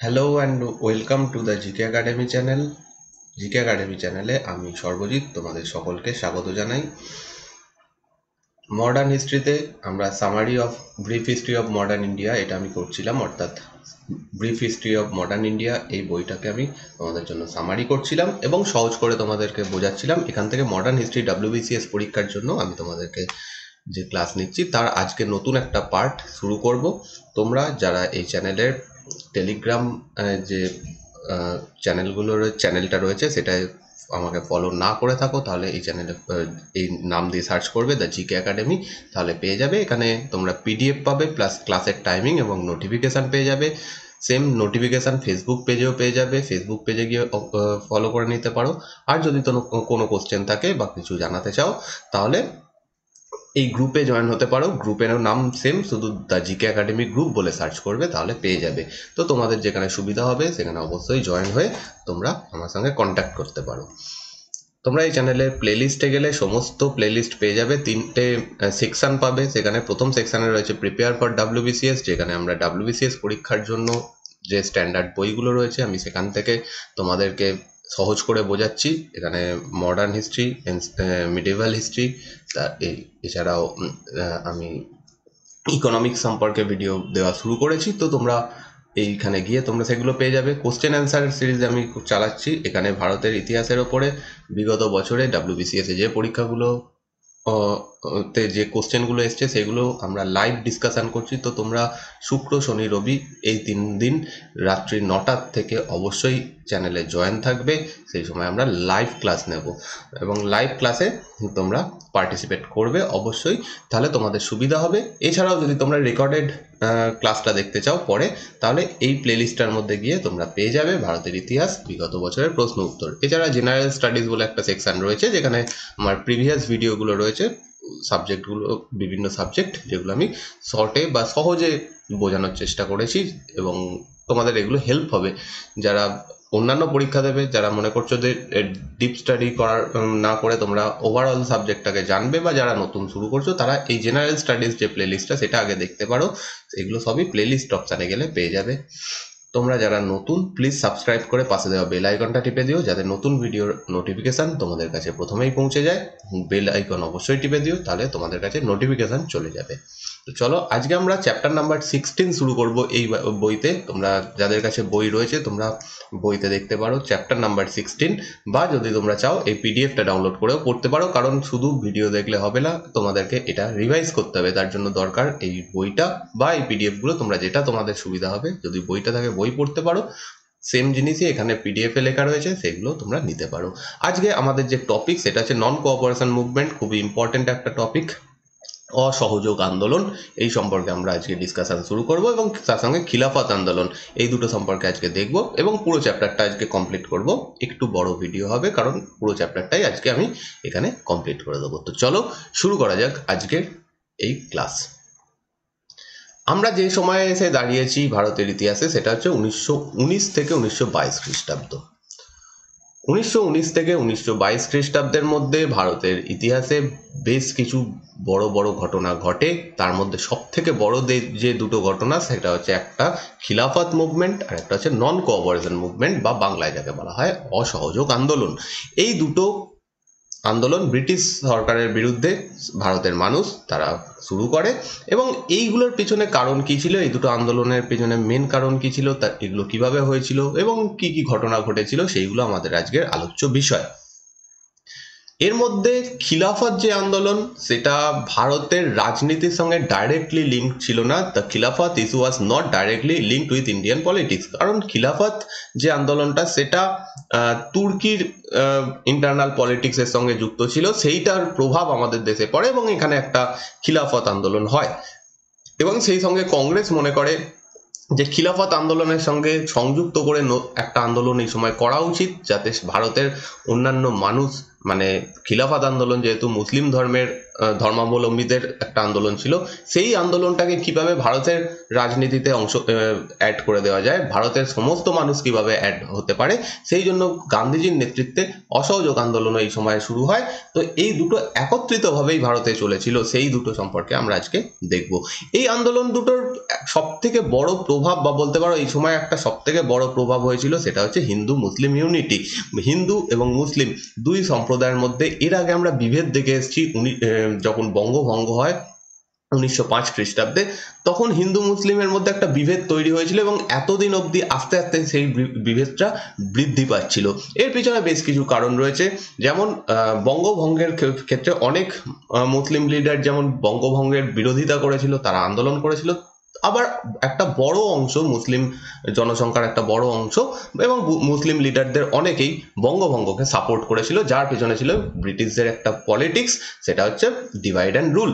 Hello and welcome to the GK Academy channel. GK Academy চ্যানেলে আমি সর্বজিৎ তোমাদের সকলকে স্বাগত জানাই। মডার্ন হিস্ট্রিতে আমরা summary of brief history of modern India এটা আমি করছিলাম, অর্থাৎ brief history of modern India এই বইটাকে আমি তোমাদের জন্য সামারি করছিলাম এবং সহজ করে তোমাদেরকে বোঝাচ্ছিলাম। এখান থেকে মডার্ন হিস্ট্রি WBCS পরীক্ষার জন্য আমি তোমাদেরকে যে ক্লাস নিচ্ছি তার আজকে নতুন একটা পার্ট শুরু করব। তোমরা যারা এই চ্যানেলের টেলিগ্রাম যে চ্যানেলটা রয়েছে সেটায় আমাকে ফলো না করে থাকো, তাহলে এই চ্যানেলে এই নাম দিয়ে সার্চ করবে দ্য জিকে একাডেমি, তাহলে পেয়ে যাবে। এখানে তোমরা PDF পাবে, প্লাস ক্লাসের টাইমিং এবং নোটিফিকেশান পেয়ে যাবে। সেম নোটিফিকেশান ফেসবুক পেজেও পেয়ে যাবে, ফেসবুক পেজে গিয়ে ফলো করে নিতে পারো। আর যদি কোনো কোশ্চেন থাকে বা কিছু জানাতে চাও তাহলে এই গ্রুপে জয়েন হতে পারো। গ্রুপের নাম সেম, শুধু দ্য জিকে একাডেমি গ্রুপ বলে সার্চ করবে, তাহলে পেয়ে যাবে। তো তোমাদের যেখানে সুবিধা হবে সেখানে অবশ্যই জয়েন হয়ে তোমরা আমার সঙ্গে কন্ট্যাক্ট করতে পারো। তোমরা এই চ্যানেলের প্লেলিস্টে গেলে সমস্ত প্লেলিস্ট পেয়ে যাবে। 3টে সেকশন পাবে। সেখানে প্রথম সেকশনে রয়েছে প্রিপেয়ার ফর WBCS, যেখানে আমরা WBCS পরীক্ষার জন্য যে স্ট্যান্ডার্ড বইগুলো রয়েছে আমি সেখান থেকে তোমাদেরকে সহজ করে বোঝাচ্ছি। এখানে মডার্ন হিস্ট্রি, মিডিভাল হিস্ট্রি, এছাড়াও আমি ইকোনমিক্স সম্পর্কে ভিডিও দেওয়া শুরু করেছি। তো তোমরা এইখানে গিয়ে তোমরা সেগুলো পেয়ে যাবে। কোশ্চেন অ্যান্সার সিরিজ আমি চালাচ্ছি। এখানে ভারতের ইতিহাসের ওপরে বিগত বছরে WBCS যে পরীক্ষাগুলো তে যে কোশ্চেনগুলো এসছে সেগুলো আমরা লাইভ ডিসকাশন করছি। তো তোমরা শুক্র, শনি, রবি এই 3 দিন রাত্রি 9টার থেকে অবশ্যই চ্যানেলে জয়েন থাকবে। সেই সময় আমরা লাইভ ক্লাস নেব এবং লাইভ ক্লাসে তোমরা পার্টিসিপেট করবে অবশ্যই, তাহলে তোমাদের সুবিধা হবে। এছাড়াও যদি তোমরা রেকর্ডেড ক্লাসটা দেখতে চাও পরে, তাহলে এই প্লেলিস্টটার মধ্যে গিয়ে তোমরা পেয়ে যাবে ভারতের ইতিহাস বিগত বছরের প্রশ্ন উত্তর। এছাড়া জেনারেল স্টাডিজ বলে একটা সেকশন রয়েছে, যেখানে আমার প্রিভিয়াস ভিডিওগুলো রয়েছে, সাবজেক্টগুলো, বিভিন্ন সাবজেক্ট যেগুলো আমি শর্টে বা সহজে বোঝানোর চেষ্টা করেছি এবং তোমাদের এগুলো হেল্প হবে যারা অন্যান্য পরীক্ষা দেবে। যারা মনে করছো যে ডিপ স্টাডি করার না করে তোমরা ওভারঅল সাবজেক্টটাকে জানবে, বা যারা নতুন শুরু করছো তারা এই জেনারেল স্টাডিজ যে প্লেলিস্টটা সেটা আগে দেখতে পারো। এগুলো সবই প্লেলিস্ট অপশানে গেলে পেয়ে যাবে। তোমরা যারা নতুন প্লিজ সাবস্ক্রাইব করে পাশে দেওয়া বেল আইকনটা টিপে দিও, যাতে নতুন ভিডিওর নোটিফিকেশান তোমাদের কাছে প্রথমেই পৌঁছে যায়। বেল আইকন অবশ্যই টিপে দিও, তাহলে তোমাদের কাছে নোটিফিকেশান চলে যাবে। তো চলো আজকে আমরা চ্যাপ্টার নাম্বার 16 শুরু করব এই বইতে। তোমরা যাদের কাছে বই রয়েছে তোমরা বইতে দেখতে পারো চ্যাপ্টার নাম্বার 16, বা যদি তোমরা চাও এই PDFটা ডাউনলোড করেও পড়তে পারো, কারণ শুধু ভিডিও দেখলে হবে না, তোমাদেরকে এটা রিভাইজ করতে হবে। তার জন্য দরকার এই বইটা বা এই PDFগুলো, তোমরা যেটা তোমাদের সুবিধা হবে। যদি বইটা থাকে বই পড়তে পারো, সেম জিনিসই এখানে PDF-এ লেখা রয়েছে, সেগুলো তোমরা নিতে পারো। আজকে আমাদের যে টপিক সেটা হচ্ছে নন কোঅপারেশন মুভমেন্ট, খুবই ইম্পর্টেন্ট একটা টপিক, অসহযোগ আন্দোলন। এই সম্পর্কে আমরা আজকে ডিসকাশন শুরু করব এবং তার সঙ্গে খিলাফত আন্দোলন, এই দুটো সম্পর্কে আজকে দেখব এবং পুরো চ্যাপ্টারটা আজকে কমপ্লিট করব। একটু বড় ভিডিও হবে কারণ পুরো চ্যাপ্টারটাই আজকে আমি এখানে কমপ্লিট করে দেবো। তো চলো শুরু করা যাক আজকের এই ক্লাস। আমরা যে সময়ে এসে দাঁড়িয়েছি ভারতের ইতিহাসে সেটা হচ্ছে 1919 থেকে 1922 খ্রিস্টাব্দ। 1919 থেকে 1922 খ্রিস্টাব্দের মধ্যে ভারতের ইতিহাসে বেশ কিছু বড় বড় ঘটনা ঘটে। তার মধ্যে সব থেকে বড় যে দুটো ঘটনা সেটা হচ্ছে একটা খিলাফত মুভমেন্ট আর একটা হচ্ছে নন কোঅপারেশন মুভমেন্ট, বা বাংলায় যাকে বলা হয় অসহযোগ আন্দোলন। এই দুটো আন্দোলন ব্রিটিশ সরকারের বিরুদ্ধে ভারতের মানুষ তারা শুরু করে, এবং এইগুলোর পিছনে কারণ কি ছিল, এই দুটো আন্দোলনের পিছনে মেন কারণ কি ছিল, তা এগুলো কিভাবে হয়েছিল এবং কি কি ঘটনা ঘটেছিল, সেইগুলো আমাদের আজকের আলোচ্য বিষয়। এর মধ্যে খিলাফত যে আন্দোলন সেটা ভারতের রাজনীতির সঙ্গে ডাইরেক্টলি লিঙ্ক ছিল না। দ্য খিলাফত issue was not directly linked with Indian politics, কারণ খিলাফত যে আন্দোলনটা সেটা তুর্কির ইন্টারনাল পলিটিক্সের সঙ্গে যুক্ত ছিল, সেইটার প্রভাব আমাদের দেশে পড়ে এবং এখানে একটা খিলাফত আন্দোলন হয়। এবং সেই সঙ্গে কংগ্রেস মনে করে যে খিলাফত আন্দোলনের সঙ্গে সংযুক্ত করে একটা আন্দোলন এই সময় করা উচিত, যাতে ভারতের অন্যান্য মানুষ মানে খিলাফত আন্দোলন যেহেতু মুসলিম ধর্মের ধর্মাবলম্বীদের একটা আন্দোলন ছিল, সেই আন্দোলনটাকে কিভাবে ভারতের রাজনীতিতে অংশ অ্যাড করে দেওয়া যায়, ভারতের সমস্ত মানুষ কিভাবে অ্যাড হতে পারে, সেই জন্য গান্ধীজির নেতৃত্বে অসহযোগ আন্দোলন এই সময় শুরু হয়। তো এই দুটো একত্রিতভাবেই ভারতে চলেছিল, সেই দুটো সম্পর্কে আমরা আজকে দেখব। এই আন্দোলন দুটোর সব থেকে বড় প্রভাব, বা বলতে পারো এই সময় একটা সব থেকে বড় প্রভাব হয়েছিল, সেটা হচ্ছে হিন্দু মুসলিম ইউনিটি। হিন্দু এবং মুসলিম দুই সম্প্রদায়ের মধ্যে এর আগে আমরা বিভেদ দেখে এসেছি। যখন বঙ্গভঙ্গ হয় 1905 খ্রিস্টাব্দে, তখন হিন্দু মুসলিমের মধ্যে একটা বিভেদ তৈরি হয়েছিল এবং এতদিন অবধি আস্তে আস্তে সেই বিভেদটা বৃদ্ধি পাচ্ছিল। এর পিছনে বেশ কিছু কারণ রয়েছে, যেমন বঙ্গভঙ্গের ক্ষেত্রে অনেক মুসলিম লিডার যেমন বঙ্গভঙ্গের বিরোধিতা করেছিল, তারা আন্দোলন করেছিল। আবার একটা বড় অংশ, মুসলিম জনসংখ্যার একটা বড় অংশ এবং মুসলিম লিডারদের অনেকেই বঙ্গভঙ্গকে সাপোর্ট করেছিল, যার পেছনে ছিল ব্রিটিশদের একটা পলিটিক্স, সেটা হচ্ছে ডিভাইড অ্যান্ড রুল।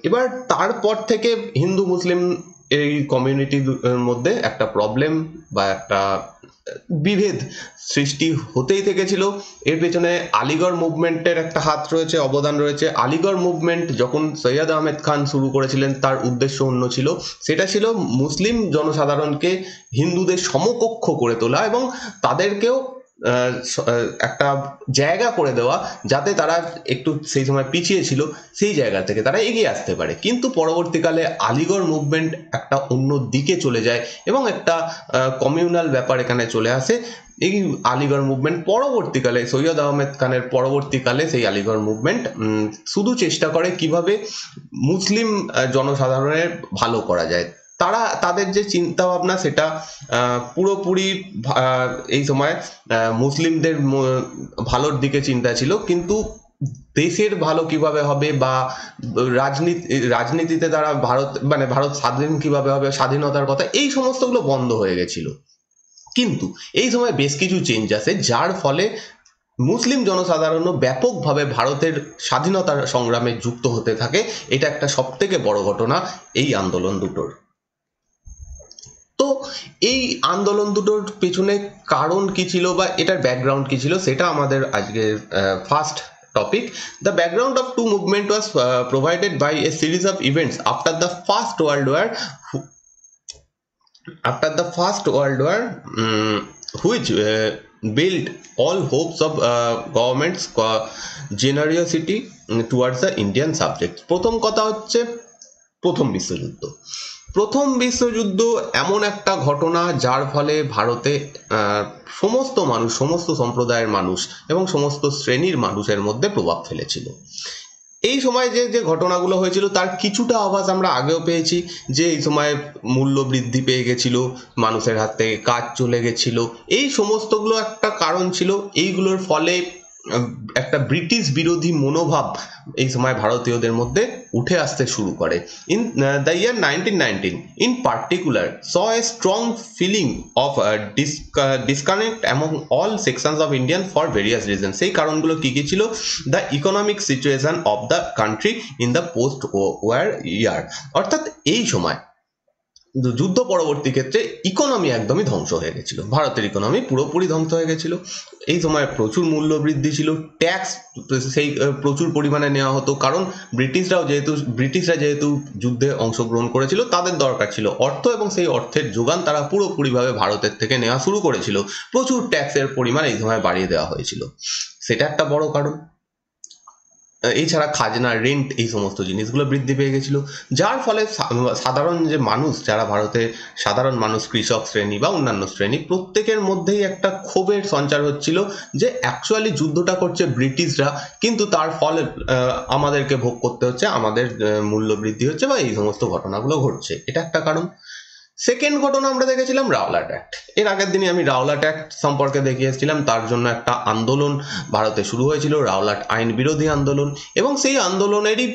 এবার তারপর থেকে হিন্দু মুসলিম এই কমিউনিটির মধ্যে একটা প্রবলেম বা একটা বিভেদ সৃষ্টি হতেই থেকেছিল। এর পেছনে আলিগড় মুভমেন্টের একটা হাত রয়েছে, অবদান রয়েছে। আলিগড় মুভমেন্ট যখন সৈয়দ আহমেদ খান শুরু করেছিলেন, তার উদ্দেশ্য অন্য ছিল, সেটা ছিল মুসলিম জনসাধারণকে হিন্দুদের সমকক্ষ করে তোলা এবং তাদেরকেও একটা জায়গা করে দেওয়া, যাতে তারা একটু সেই সময় পিছিয়ে ছিল, সেই জায়গা থেকে তারা এগিয়ে আসতে পারে। কিন্তু পরবর্তীকালে আলিগড় মুভমেন্ট একটা অন্য দিকে চলে যায় এবং একটা কমিউনাল ব্যাপার এখানে চলে আসে। এই আলিগড় মুভমেন্ট পরবর্তীকালে, সৈয়দ আহমেদ খানের পরবর্তীকালে, সেই আলিগড় মুভমেন্ট শুধু চেষ্টা করে কিভাবে মুসলিম জনসাধারণের ভালো করা যায়। তারা তাদের যে চিন্তা ভাবনা, সেটা পুরোপুরি এই সময় মুসলিমদের ভালোর দিকে চিন্তা ছিল, কিন্তু দেশের ভালো কিভাবে হবে বা রাজনীতিতে তারা ভারত স্বাধীন কিভাবে হবে, স্বাধীনতার কথা, এই সমস্তগুলো বন্ধ হয়ে গেছিল। কিন্তু এই সময় বেশ কিছু চেঞ্জ আসে, যার ফলে মুসলিম জনসাধারণও ব্যাপকভাবে ভারতের স্বাধীনতার সংগ্রামে যুক্ত হতে থাকে। এটা একটা সব থেকে বড় ঘটনা এই আন্দোলন দুটোর। তো এই আন্দোলন দুটোর পেছনে কারণ কি ছিল বা এটার ব্যাকগ্রাউন্ড কি ছিল, সেটা আমাদের আজকের first topic. The background of two movement was provided by a series of events after the First World War, which built all hopes of government's generosity towards the Indian subjects. প্রথম কথা হচ্ছে প্রথম বিশ্বযুদ্ধ। প্রথম বিশ্বযুদ্ধ এমন একটা ঘটনা, যার ফলে ভারতে সমস্ত মানুষ, সমস্ত সম্প্রদায়ের মানুষ এবং সমস্ত শ্রেণীর মানুষের মধ্যে প্রভাব ফেলেছিল। এই সময় যে যে ঘটনাগুলো হয়েছিল, তার কিছুটা আভাস আমরা আগেও পেয়েছি, যে এই সময় মূল্য বৃদ্ধি পেয়ে গেছিল, মানুষের হাত থেকে কাজ চলে গেছিল, এই সমস্তগুলো একটা কারণ ছিল। এইগুলোর ফলে একটা ব্রিটিশ বিরোধী মনোভাব এই সময় ভারতীয়দের মধ্যে উঠে আসতে শুরু করে। In the year 1919 in particular saw a strong feeling of disconnect among all sections of Indian for various reasons. সেই কারণগুলো কি কি ছিল? The economic situation of the country in the post war year, অর্থাৎ এই সময় যুদ্ধ পরবর্তী ক্ষেত্রে ইকোনমি একদমই ধ্বংস হয়ে গেছিল, ভারতের ইকোনমি পুরোপুরি ধ্বংস হয়ে গেছিল। এই সময় প্রচুর মূল্য বৃদ্ধি ছিল, ট্যাক্স সেই প্রচুর পরিমাণে নেওয়া হতো, কারণ ব্রিটিশরা যেহেতু যুদ্ধে অংশগ্রহণ করেছিল, তাদের দরকার ছিল অর্থ, এবং সেই অর্থের যোগান তারা পুরোপুরিভাবে ভারতের থেকে নেওয়া শুরু করেছিল। প্রচুর ট্যাক্সের পরিমাণ এই সময় বাড়িয়ে দেওয়া হয়েছিল, সেটা একটা বড় কারণ। এছাড়া খাজনা, রেন্ট, এই সমস্ত জিনিসগুলো বৃদ্ধি পেয়ে গেছিল, যার ফলে সাধারণ যে মানুষ, যারা ভারতে সাধারণ মানুষ, কৃষক শ্রেণী বা অন্যান্য শ্রেণী, প্রত্যেকের মধ্যেই একটা ক্ষোভের সঞ্চার হচ্ছিল যে অ্যাকচুয়ালি যুদ্ধটা করছে ব্রিটিশরা, কিন্তু তার ফলে আমাদেরকে ভোগ করতে হচ্ছে, আমাদের মূল্য বৃদ্ধি হচ্ছে বা এই সমস্ত ঘটনাগুলো ঘটছে। এটা একটা কারণ। সেকেন্ড ঘটনা আমরা দেখেছিলাম রাওলাট অ্যাক্ট। এর আগের দিনে আমি রাওলাট অ্যাক্ট সম্পর্কে দেখিয়ে এসেছিলাম। তার জন্য একটা আন্দোলন ভারতে শুরু হয়েছিল, রাওলাট আইন বিরোধী আন্দোলন, এবং সেই আন্দোলনেরই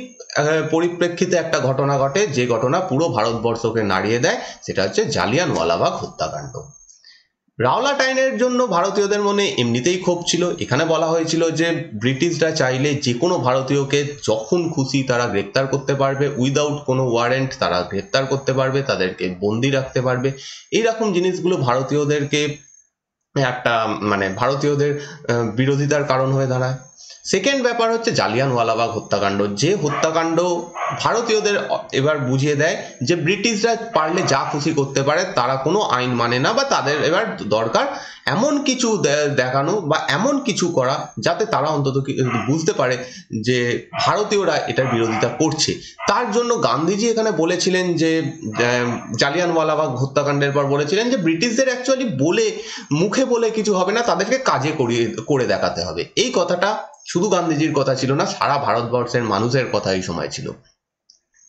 পরিপ্রেক্ষিতে একটা ঘটনা ঘটে, যে ঘটনা পুরো ভারতবর্ষকে নাড়িয়ে দেয়, সেটা হচ্ছে জালিয়ানওয়ালাবাগ হত্যাকাণ্ড। রাওলাট আইনের জন্য ভারতীয়দের মনে এমনিতেই ক্ষোভ ছিল। এখানে বলা হয়েছিল যে ব্রিটিশরা চাইলে যে কোনো ভারতীয়কে যখন খুশি তারা গ্রেপ্তার করতে পারবে, উইদাউট কোনো ওয়ারেন্ট তারা গ্রেপ্তার করতে পারবে, তাদেরকে বন্দি রাখতে পারবে। এইরকম জিনিসগুলো ভারতীয়দেরকে একটা ভারতীয়দের বিরোধিতার কারণ হয়ে দাঁড়ায়। সেকেন্ড ব্যাপার হচ্ছে জালিয়ানওয়ালাবাগ হত্যাকাণ্ড, যে হত্যাকাণ্ড ভারতীয়দের এবার বুঝিয়ে দেয় যে ব্রিটিশরা পারলে যা খুশি করতে পারে, তারা কোনো আইন মানে না, বা তাদের এবার দরকার এমন কিছু দেখানো বা এমন কিছু করা যাতে তারা অন্তত বুঝতে পারে যে ভারতীয়রা এটার বিরোধিতা করছে। তার জন্য গান্ধীজি এখানে বলেছিলেন যে জালিয়ানওয়ালাবাগ হত্যাকাণ্ডের পর বলেছিলেন যে ব্রিটিশদের অ্যাকচুয়ালি বলে মুখে বলে কিছু হবে না, তাদেরকে কাজে করে দেখাতে হবে। এই কথাটা শুধু গান্ধীজির কথা ছিল না, সারা ভারতবর্ষের মানুষের কথা এই সময় ছিল।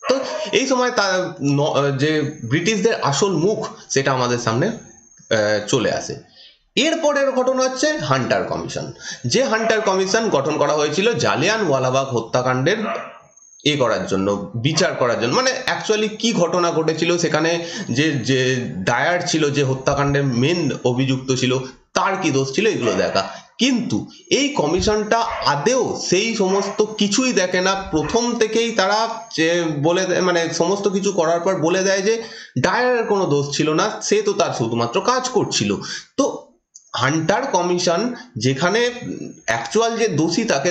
তো এই সময় যে ব্রিটিশদের আসল মুখ সেটা আমাদের সামনে চলে আসে। এরপরের ঘটনা হচ্ছে হান্টার কমিশন। যে হান্টার কমিশন গঠন করা হয়েছিল জালিয়ানওয়ালাবাগ হত্যাকাণ্ডের করার জন্য, বিচার করার জন্য, মানে অ্যাকচুয়ালি কি ঘটনা ঘটেছিল সেখানে, যে ডায়ার ছিল, যে হত্যাকাণ্ডের মেন অভিযুক্ত ছিল, তার কি দোষ ছিল, এগুলো দেখা। কিন্তু এই কমিশনটা আদেও সেই সমস্ত কিছুই দেখে না। প্রথম থেকেই তারা বলে দেয়, মানে সমস্ত কিছু করার পর বলে দেয় যে ডায়ারের কোনো দোষ ছিল না, সে তো তার শুধুমাত্র কাজ করছিল। তো হান্টার কমিশন যেখানে অ্যাকচুয়াল যে দোষী তাকে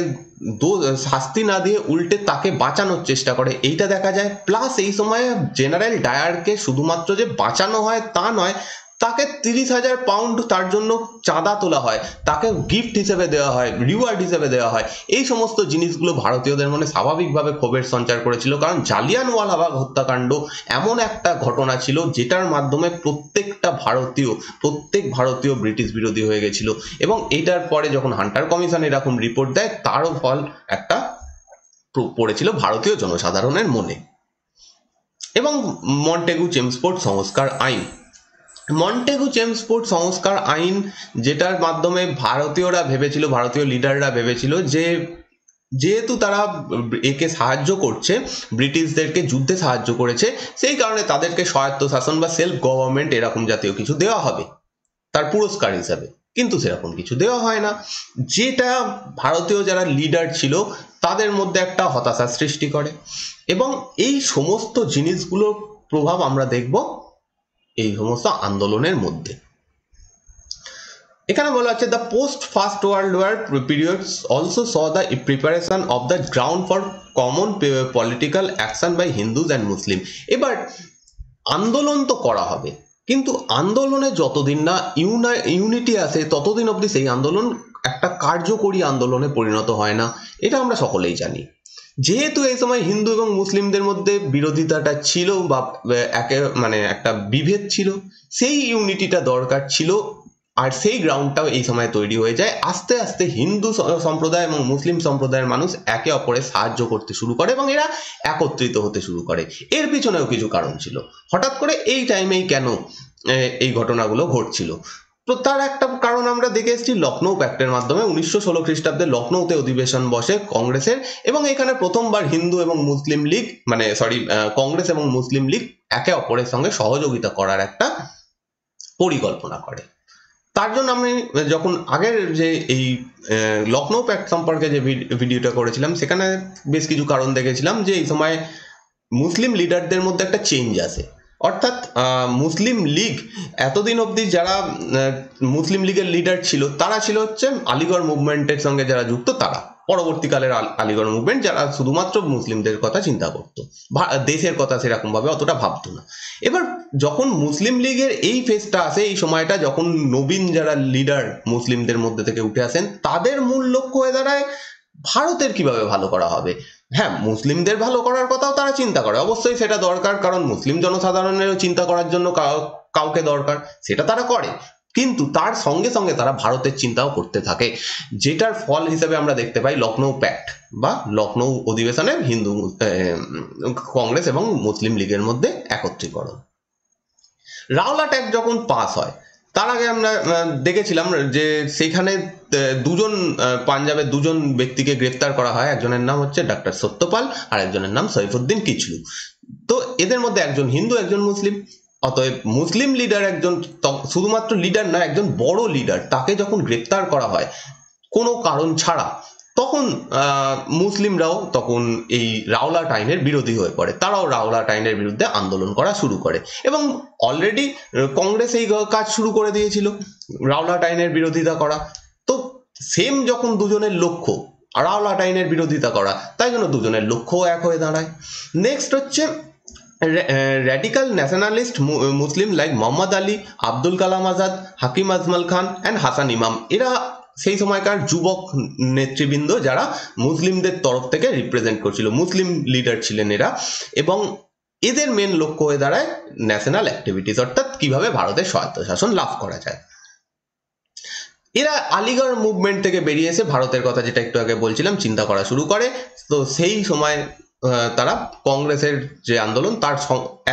শাস্তি না দিয়ে উল্টে তাকে বাঁচানোর চেষ্টা করে, এইটা দেখা যায়। প্লাস এই সময় জেনারেল ডায়ারকে শুধুমাত্র যে বাঁচানো হয় তা নয়, তাকে 30,000 পাউন্ড তার জন্য চাঁদা তোলা হয়, তাকে গিফট হিসেবে দেওয়া হয়, রিওয়ার্ড হিসেবে দেওয়া হয়। এই সমস্ত জিনিসগুলো ভারতীয়দের মনে স্বাভাবিকভাবে ক্ষোভের সঞ্চার করেছিল, কারণ জালিয়ানওয়ালাবাগ হত্যাকাণ্ড এমন একটা ঘটনা ছিল যেটার মাধ্যমে প্রত্যেক ভারতীয় ব্রিটিশ বিরোধী হয়ে গেছিল। এবং এটার পরে যখন হান্টার কমিশন এরকম রিপোর্ট দেয়, তারও ফল একটা পড়েছিল ভারতীয় জনসাধারণের মনে। এবং মন্টেগু চেমসফোর্ড সংস্কার আইন, মন্টেগু চেমসফোর্ড সংস্কার আইন, যেটার মাধ্যমে ভারতীয়রা ভেবেছিল, ভারতীয় লিডাররা ভেবেছিল যে যেহেতু তারা একে সাহায্য করছে, ব্রিটিশদেরকে যুদ্ধে সাহায্য করেছে, সেই কারণে তাদেরকে স্বায়ত্ত শাসন বা সেলফ গভর্নমেন্ট এরকম জাতীয় কিছু দেওয়া হবে তার পুরস্কার হিসাবে। কিন্তু সেরকম কিছু দেওয়া হয় না, যেটা ভারতীয় যারা লিডার ছিল তাদের মধ্যে একটা হতাশার সৃষ্টি করে। এবং এই সমস্ত জিনিসগুলোর প্রভাব আমরা দেখব এই সমস্ত আন্দোলনের মধ্যে। এখানে বলা হচ্ছে, the post first world war periods also saw the preparation of the ground for common political action by Hindus and Muslim. এবার আন্দোলন তো করা হবে, কিন্তু আন্দোলনে যতদিন না ইউনিটি আসে ততদিন অবধি সেই আন্দোলন একটা কার্যকরী আন্দোলনে পরিণত হয় না, এটা আমরা সকলেই জানি। যেহেতু এই সময় হিন্দু এবং মুসলিমদের মধ্যে বিরোধিতাটা ছিল বা একটা বিভেদ ছিল, সেই ইউনিটিটা দরকার ছিল, আর সেই গ্রাউন্ডটাও এই সময় তৈরি হয়ে যায়। আস্তে আস্তে হিন্দু সম্প্রদায় এবং মুসলিম সম্প্রদায়ের মানুষ একে অপরের সাহায্য করতে শুরু করে এবং এরা একত্রিত হতে শুরু করে। এর পিছনেও কিছু কারণ ছিল, হঠাৎ করে এই টাইমেই কেন এই ঘটনাগুলো ঘটছিল। তো তার একটা কারণ আমরা দেখে এসেছি লখনৌ প্যাক্টের মাধ্যমে। 1916 খ্রিস্টাব্দে লখনৌতে অধিবেশন বসে কংগ্রেসের, এবং এখানে প্রথমবার হিন্দু এবং মুসলিম লীগ কংগ্রেস এবং মুসলিম লীগ একে অপরের সঙ্গে সহযোগিতা করার একটা পরিকল্পনা করে। তার জন্য আমি যখন আগের যে এই লখনৌ প্যাক্ট সম্পর্কে যে ভিডিওটা করেছিলাম, সেখানে বেশ কিছু কারণ দেখেছিলাম যে এই সময় মুসলিম লিডারদের মধ্যে একটা চেঞ্জ আসে। অর্থাৎ মুসলিম লীগ এতদিন অবধি যারা মুসলিম লীগের লিডার ছিল, তারা ছিল হচ্ছে আলিগড় মুভমেন্টের সঙ্গে যারা যুক্ত, তারা পরবর্তীকালের আলিগড় মুভমেন্ট, যারা শুধুমাত্র মুসলিমদের কথা চিন্তা করতো, দেশের কথা সেরকম ভাবে অতটা ভাবতো না। এবার যখন মুসলিম লীগের এই ফেজটা আসে, এই সময়টা যখন নবীন যারা লিডার মুসলিমদের মধ্যে থেকে উঠে আসেন, তাদের মূল লক্ষ্য হয়ে দাঁড়ায় ভারতের কিভাবে ভালো করা হবে। হ্যাঁ, মুসলিমদের ভালো করার কথাও তারা চিন্তা করে, অবশ্যই সেটা দরকার, কারণ মুসলিম জনসাধারণেরও চিন্তা করার জন্য কাউকে দরকার, সেটা তারা করে। কিন্তু তার সঙ্গে সঙ্গে তারা ভারতের চিন্তাও করতে থাকে, যেটার ফল হিসেবে আমরা দেখতে পাই লখনৌ প্যাক্ট বা লখনৌ অধিবেশনে হিন্দু কংগ্রেস এবং মুসলিম লীগের মধ্যে একত্রীকরণ। রাওলাট অ্যাক্ট যখন পাস হয়, তার আগে আমরা দেখেছিলাম যে সেখানে পাঞ্জাবের দুজন ব্যক্তিকে গ্রেফতার করা হয়। একজনের নাম হচ্ছে ডাক্তার সত্যপাল আর একজনের নাম সৈফুদ্দিন কিচলু। তো এদের মধ্যে একজন হিন্দু, একজন মুসলিম। অতএব মুসলিম লিডার একজন, শুধুমাত্র লিডার না, একজন বড় লিডার, তাকে যখন গ্রেফতার করা হয় কোনো কারণ ছাড়া, তখন মুসলিমরাও তখন এই রাওলাট আইনের বিরোধী হয়ে পড়ে। তারাও রাওলাট আইনের বিরুদ্ধে আন্দোলন করা শুরু করে, এবং অলরেডি কংগ্রেস এই কাজ শুরু করে দিয়েছিল, রাওলাট আইনের বিরোধিতা করা। তো সেম যখন দুজনের লক্ষ্য, রাওলাটাইনের বিরোধিতা করা, তাই জন্য দুজনের লক্ষ্য এক হয়ে দাঁড়ায়। নেক্সট হচ্ছে radical nationalist Muslim like Mohammad Ali, Abdul Kalam Azad, Hakim Ajmal Khan and Hasan Imam, এরা সেই সময়কার যুবক নেতৃবৃন্দ যারা মুসলিমদের তরফ থেকে রিপ্রেজেন্ট করছিল, মুসলিম লিডার ছিলেন এরা, এবং এদের মেন লক্ষ্য হয়ে দাঁড়ায় ন্যাশনাল অ্যাক্টিভিটিস, অর্থাৎ কিভাবে ভারতের স্বায়ত্তশাসন লাভ করা যায়। এরা আলিগড় মুভমেন্ট থেকে বেরিয়ে এসে ভারতের কথা যেটা একটু আগে বলছিলাম চিন্তা করা শুরু করে। তো সেই সময় তারা কংগ্রেসের যে আন্দোলন তার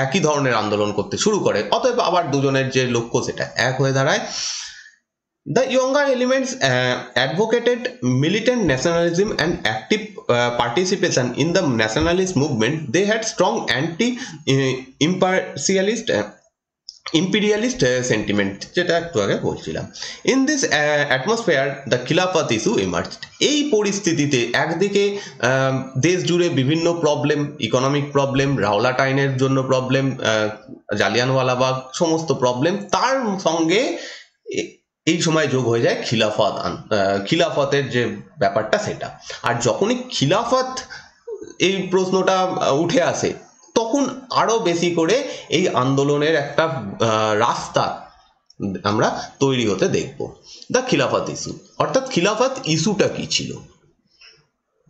একই ধরনের আন্দোলন করতে শুরু করে, অতএব আবার দুজনের যে লক্ষ্য সেটা এক হয়ে দাঁড়ায়। The younger elements advocated militant nationalism and active participation in the nationalist movement. They had strong imperialist sentiment, যেটা একটু আগে বলছিলাম। In this atmosphere, the Khilafat issue emerged. এই পরিস্থিতিতে একদিকে দেশ জুড়ে বিভিন্ন প্রবলেম, ইকোনমিক প্রবলেম, রাওলাটাইনের জন্য প্রবলেম, জালিয়ানওয়ালাবাগ সমস্ত প্রবলেম, তার সঙ্গে এই সময় যোগ হয়ে যায় খিলাফতের যে ব্যাপারটা সেটা। আর যখনই খিলাফত এই প্রশ্নটা উঠে আসে তখন আরো বেশি করে এই আন্দোলনের একটা রাস্তা আমরা তৈরি হতে দেখব। দ্য খিলাফত ইস্যু, অর্থাৎ খিলাফত ইস্যুটা কি ছিল?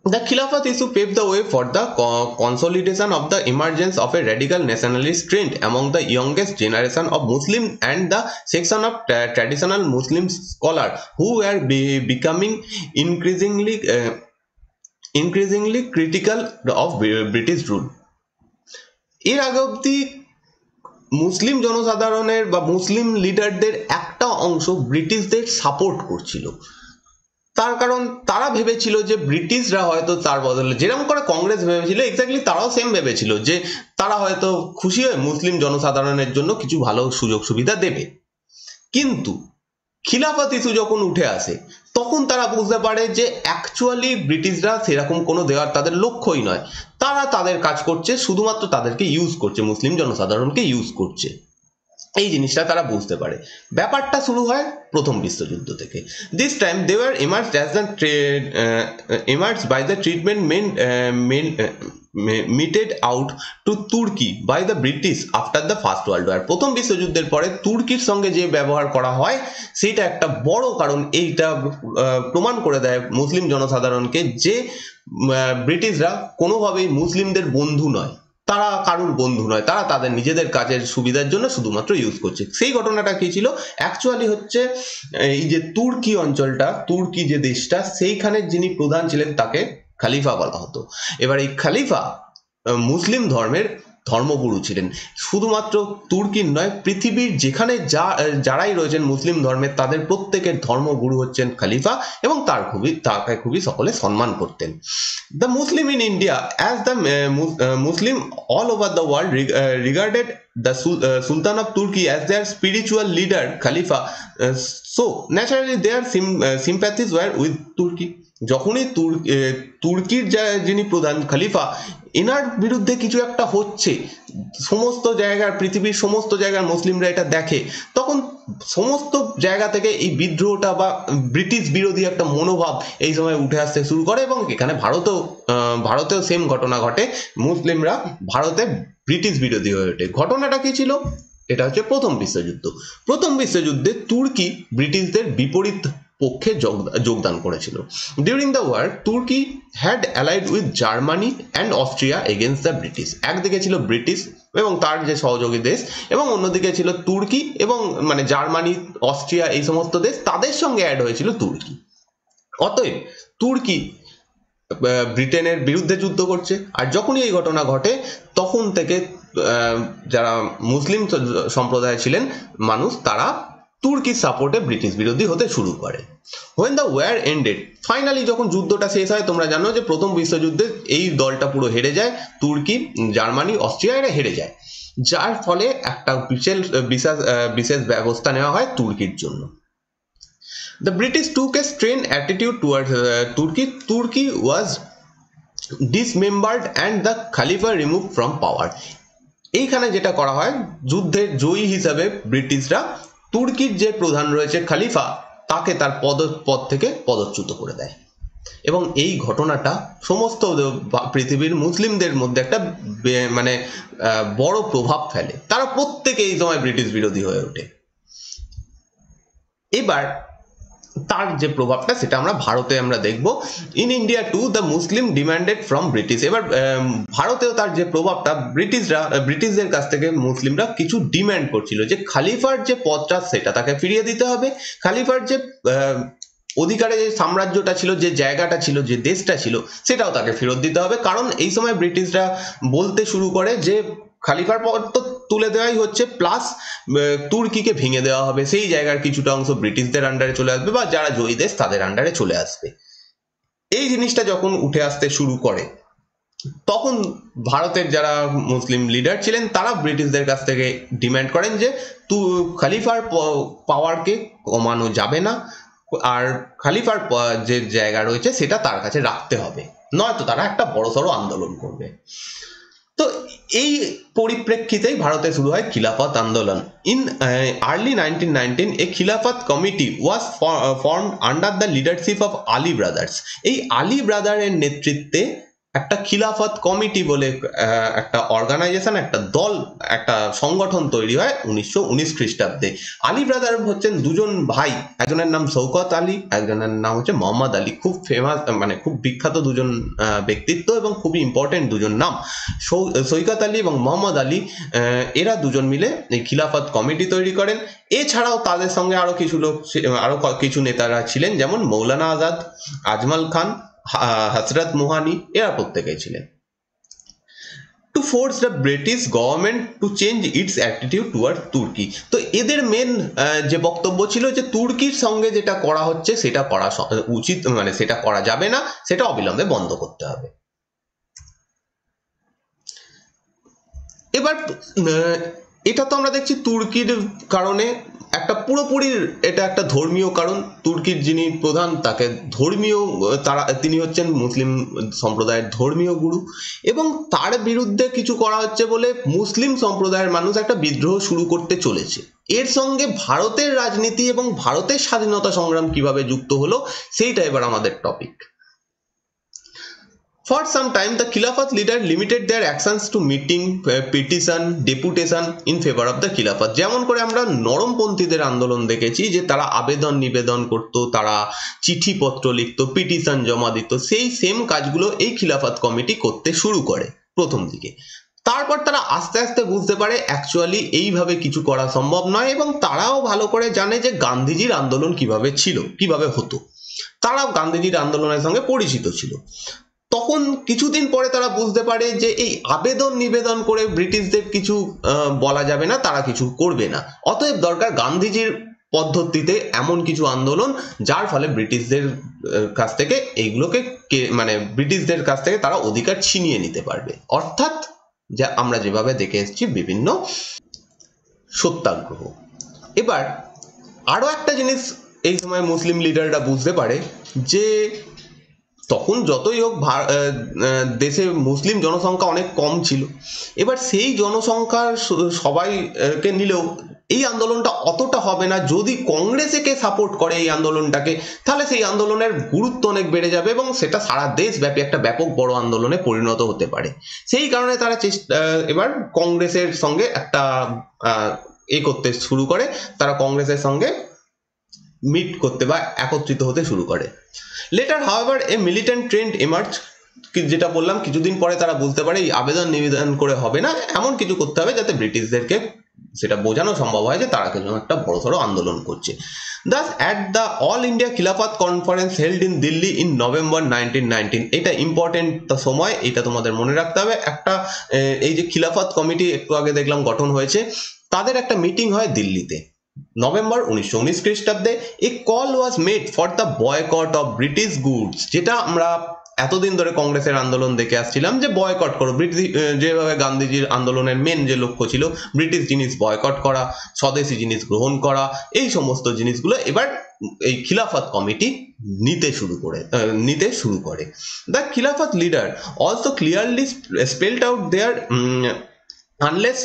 The Khilafat issue paved the way for the consolidation of the emergence of a radical nationalist trend among the youngest generation of Muslim and the section of traditional Muslim scholars who were becoming increasingly critical of British rule. এর আগে অবধি মুসলিম জনসাধারণের বা মুসলিম লিডারদের একটা অংশ ব্রিটিশদের support করছিল, তার কারণ তারা ভেবেছিল যে ব্রিটিশরা হয়তো তার বদলে, যেরকম করে কংগ্রেস ভেবেছিল এক্স্যাক্টলি তারাও সেম ভেবেছিল যে তারা হয়তো খুশি হয়ে মুসলিম জনসাধারণের জন্য কিছু ভালো সুযোগ সুবিধা দেবে। কিন্তু খিলাফত ইস্যু যখন উঠে আসে তখন তারা বুঝতে পারে যে অ্যাকচুয়ালি ব্রিটিশরা সেরকম কোনো দেওয়ার তাদের লক্ষ্যই নয়, তারা তাদের কাজ করছে, শুধুমাত্র তাদেরকে ইউজ করছে, মুসলিম জনসাধারণকে ইউজ করছে। এই জিনিসটা তারা বুঝতে পারে। ব্যাপারটা শুরু হয় প্রথম বিশ্বযুদ্ধ থেকে। This time they were emerged by the treatment meted out to Turkey by the British after the First World War. প্রথম বিশ্বযুদ্ধের পরে তুর্কির সঙ্গে যে ব্যবহার করা হয় সেটা একটা বড় কারণ, এইটা প্রমাণ করে দেয় মুসলিম জনসাধারণকে যে ব্রিটিশরা কোনোভাবেই মুসলিমদের বন্ধু নয়, তারা কারুর বন্ধু নয়, তারা তাদের নিজেদের কাজের সুবিধার জন্য শুধুমাত্র ইউজ করছে। সেই ঘটনাটা কি ছিল? অ্যাকচুয়ালি হচ্ছে এই যে তুর্কি অঞ্চলটা, তুর্কি যে দেশটা, সেইখানে যিনি প্রধান ছিলেন তাকে খলিফা বলা হতো। এবার এই খলিফা মুসলিম ধর্মের ধর্মগুরু ছিলেন। শুধুমাত্র তুর্কির নয়, পৃথিবীর যেখানে যারাই রয়েছেন মুসলিম ধর্মের তাদের প্রত্যেকের ধর্মগুরু হচ্ছেন খলিফা, এবং তাকে খুবই সকলে সম্মান করতেন। The Muslim in India as the Muslim all over the world regarded the Sultan of Turkey as their spiritual leader Khalifa, so naturally their sympathies were with Turkey. যখনই তুর্কির যিনি প্রধান খলিফা, এনার বিরুদ্ধে কিছু একটা হচ্ছে, সমস্ত জায়গার, পৃথিবীর সমস্ত জায়গার মুসলিমরা এটা দেখে, তখন সমস্ত জায়গা থেকে এই বিদ্রোহটা বা ব্রিটিশ বিরোধী একটা মনোভাব এই সময় উঠে আসতে শুরু করে। এবং এখানে ভারতেও সেম ঘটনা ঘটে, মুসলিমরা ভারতে ব্রিটিশ বিরোধী হয়ে ওঠে। ঘটনাটা কি ছিল? এটা হচ্ছে প্রথম বিশ্বযুদ্ধ। প্রথম বিশ্বযুদ্ধে তুর্কি ব্রিটিশদের বিপরীত পক্ষে যোগদান করেছিল। ডিউরিং দ্য ওয়ার তুর্কি had allied with Germany and Austria against the British. একদিকে ছিল ব্রিটিশ এবং তার যে সহযোগী দেশ, এবং অন্যদিকে ছিল তুর্কি, এবং মানে জার্মানি, অস্ট্রিয়া এই সমস্ত দেশ, তাদের সঙ্গে অ্যাড হয়েছিল তুর্কি। অতএব তুর্কি ব্রিটেনের বিরুদ্ধে যুদ্ধ করছে। আর যখনই এই ঘটনা ঘটে তখন থেকে যারা মুসলিম সম্প্রদায় ছিলেন মানুষ, তারা তুর্কির সাপোর্টে ব্রিটিশ বিরোধী হতে শুরু করে। when the war ended, finally যখন যুদ্ধটা শেষ হয়, তোমরা জানো যে প্রথম বিশ্বযুদ্ধে এই দলটা পুরো হেরে যায়, তুর্কি, জার্মানি, অস্ট্রিয়া এরা হেরে যায়, যার ফলে একটা বিশেষ ব্যবস্থা নেওয়া হয় তুর্কির জন্য। The British took a strained attitude towards Turkey. Turkey was dismembered and the Khalifa removed from power. এইখানে যেটা করা হয়, যুদ্ধের জয়ী হিসাবে ব্রিটিশরা তুর্কির যে প্রধান রয়েছে খলিফা, তাকে তার পদ থেকে পদচ্যুত করে দেয়। এবং এই ঘটনাটা সমস্ত পৃথিবীর মুসলিমদের মধ্যে একটা মানে বড় প্রভাব ফেলে। তারা প্রত্যেকে এই সময় ব্রিটিশ বিরোধী হয়ে ওঠে। এবার তার যে প্রভাবটা সেটা আমরা ভারতে আমরা দেখব। In India two the Muslim demanded from British. এবার ভারতেও তার যে প্রভাবটা, ব্রিটিশদের কাছ থেকে মুসলিমরা কিছু ডিমান্ড করছিল যে খালিফার যে পদটা সেটা তাকে ফিরিয়ে দিতে হবে, খালিফার যে অধিকারে যে সাম্রাজ্যটা ছিল, যে জায়গাটা ছিল, যে দেশটা ছিল, সেটাও তাকে ফেরত দিতে হবে। কারণ এই সময় ব্রিটিশরা বলতে শুরু করে যে খালিফার পদ তো তুলে দেওয়াই হচ্ছে, প্লাস তুর্কিকে ভেঙে দেওয়া হবে, সেই জায়গার কিছুটা অংশ ব্রিটিশদের আন্ডারে চলে আসবে বা যারা জয়ী দেশ তাদের আন্ডারে চলে আসবে। এই জিনিসটা যখন উঠে আসতে শুরু করে তখন ভারতের যারা মুসলিম লিডার ছিলেন তারা ব্রিটিশদের কাছ থেকে ডিমান্ড করেন যে খলিফার পাওয়ারকে কমানো যাবে না, আর খলিফার যে জায়গা রয়েছে সেটা তার কাছে রাখতে হবে, নয়তো তারা একটা বড়সড় আন্দোলন করবে। তো এই পরিপ্রেক্ষিতেই ভারতে শুরু হয় খিলাফত আন্দোলন। ইন আর্লি 1919 এ খিলাফত committee was formed under the leadership of Ali brothers. এই আলী ব্রাদারের নেতৃত্বে একটা খিলাফত কমিটি বলে একটা অর্গানাইজেশন, একটা দল, একটা সংগঠন তৈরি হয় 1919 খ্রিস্টাব্দে। আলী ব্রাদার হচ্ছেন দুজন ভাই, একজনের নাম শৌকত আলী, একজনের নাম হচ্ছে মোহাম্মদ আলী। খুব ফেমাস, মানে খুব বিখ্যাত দুজন ব্যক্তিত্ব এবং খুবই ইম্পর্টেন্ট দুজন নাম। শৌকত আলী এবং মোহাম্মদ আলী এরা দুজন মিলে এই খিলাফত কমিটি তৈরি করেন। এছাড়াও তাদের সঙ্গে আরো কিছু লোক, আরো কিছু নেতারা ছিলেন, যেমন মৌলানা আজাদ, আজমল খান, হজরত মোহানি, এরা প্রত্যেকেই ছিলেন। To force the British government to change its attitude toward তুর্কি। তো এদের মেন যে বক্তব্য ছিল যে তুর্কির সঙ্গে যেটা করা হচ্ছে সেটা করা উচিত, মানে সেটা করা যাবে না, সেটা অবিলম্বে বন্ধ করতে হবে। এবার এটা তো আমরা দেখছি তুর্কির কারণে একটা পুরোপুরি, এটা একটা ধর্মীয় কারণ। তুর্কির যিনি প্রধান তাকে ধর্মীয়, তিনি হচ্ছেন মুসলিম সম্প্রদায়ের ধর্মীয় গুরু, এবং তার বিরুদ্ধে কিছু করা হচ্ছে বলে মুসলিম সম্প্রদায়ের মানুষ একটা বিদ্রোহ শুরু করতে চলেছে। এর সঙ্গে ভারতের রাজনীতি এবং ভারতের স্বাধীনতা সংগ্রাম কিভাবে যুক্ত হলো সেইটা এবার আমাদের topic. For some time, the Khilafat leader limited their actions to meeting, petition, deputation in favor of the Khilafat. যেমন করে আমরা নরমপন্থীদের আন্দোলন দেখেছি যে তারা আবেদন নিবেদন করত, তারা চিঠিপত্র লিখত, পিটিশন জমা দিত, সেই সেম কাজগুলো এই খিলাফত কমিটি করতে শুরু করে প্রথম দিকে। তারপর তারা আস্তে আস্তে বুঝতে পারে অ্যাকচুয়ালি এইভাবে কিছু করা সম্ভব নয়, এবং তারাও ভালো করে জানে যে গান্ধীজির আন্দোলন কিভাবে ছিল, কিভাবে হতো। তারাও গান্ধীজির আন্দোলনের সঙ্গে পরিচিত ছিল। তখন কিছুদিন পরে তারা বুঝতে পারে যে এই আবেদন নিবেদন করে ব্রিটিশদের কিছু বলা যাবে না, তারা কিছু করবে না। অতএব দরকার গান্ধীজির পদ্ধতিতে এমন কিছু আন্দোলন যার ফলে ব্রিটিশদের কাছ থেকে এইগুলোকে, মানে ব্রিটিশদের কাছ থেকে তারা অধিকার ছিনিয়ে নিতে পারবে। অর্থাৎ যা আমরা যেভাবে দেখে এসেছি বিভিন্ন সত্যাগ্রহ। এবার আরো একটা জিনিস এই সময় মুসলিম লিডাররা বুঝতে পারে যে তখন যতই হোক দেশে মুসলিম জনসংখ্যা অনেক কম ছিল। এবার সেই জনসংখ্যার সবাইকে নিলেও এই আন্দোলনটা অতটা হবে না। যদি কংগ্রেসকে সাপোর্ট করে এই আন্দোলনটাকে, তাহলে সেই আন্দোলনের গুরুত্ব অনেক বেড়ে যাবে এবং সেটা সারা দেশব্যাপী একটা ব্যাপক বড় আন্দোলনে পরিণত হতে পারে। সেই কারণে তারা এবার কংগ্রেসের সঙ্গে একটা করতে শুরু করে, তারা কংগ্রেসের সঙ্গে মিট করতে বা একত্রিত হতে শুরু করে। লেটার হাউএভার এ মিলিটেন্ট ট্রেন্ড এমার্জ, যেটা বললাম কিছুদিন পরে তারা বুঝতে পারে এই আবেদন নিবেদন করে হবে না, এমন কিছু করতে হবে যাতে ব্রিটিশদেরকে সেটা বোঝানো সম্ভব হয় যে তারা কিন্তু একটা বড়সড় আন্দোলন করছে। Thus at the All India Khilafat Conference held in Delhi in November 1919, এটা ইম্পর্টেন্ট সময়, এটা তোমাদের মনে রাখতে হবে। একটা এই যে খিলাফত কমিটি একটু আগে দেখলাম গঠন হয়েছে, তাদের একটা মিটিং হয় দিল্লিতে নভেম্বর 1919 খ্রিস্টাব্দে। A call was made for the boycott of British goods, যেটা আমরা এতদিন ধরে কংগ্রেসের আন্দোলন দেখে আসছিলাম যে বয়কট করো, ব্রিটিশ যেভাবে গান্ধীজির আন্দোলনের মেন যে লক্ষ্য ছিল ব্রিটিশ জিনিস বয়কট করা, স্বদেশি জিনিস গ্রহণ করা, এই সমস্ত জিনিসগুলো এবার এই খিলাফত কমিটি নিতে শুরু করে। The Khilafat leader also clearly spelled out their unless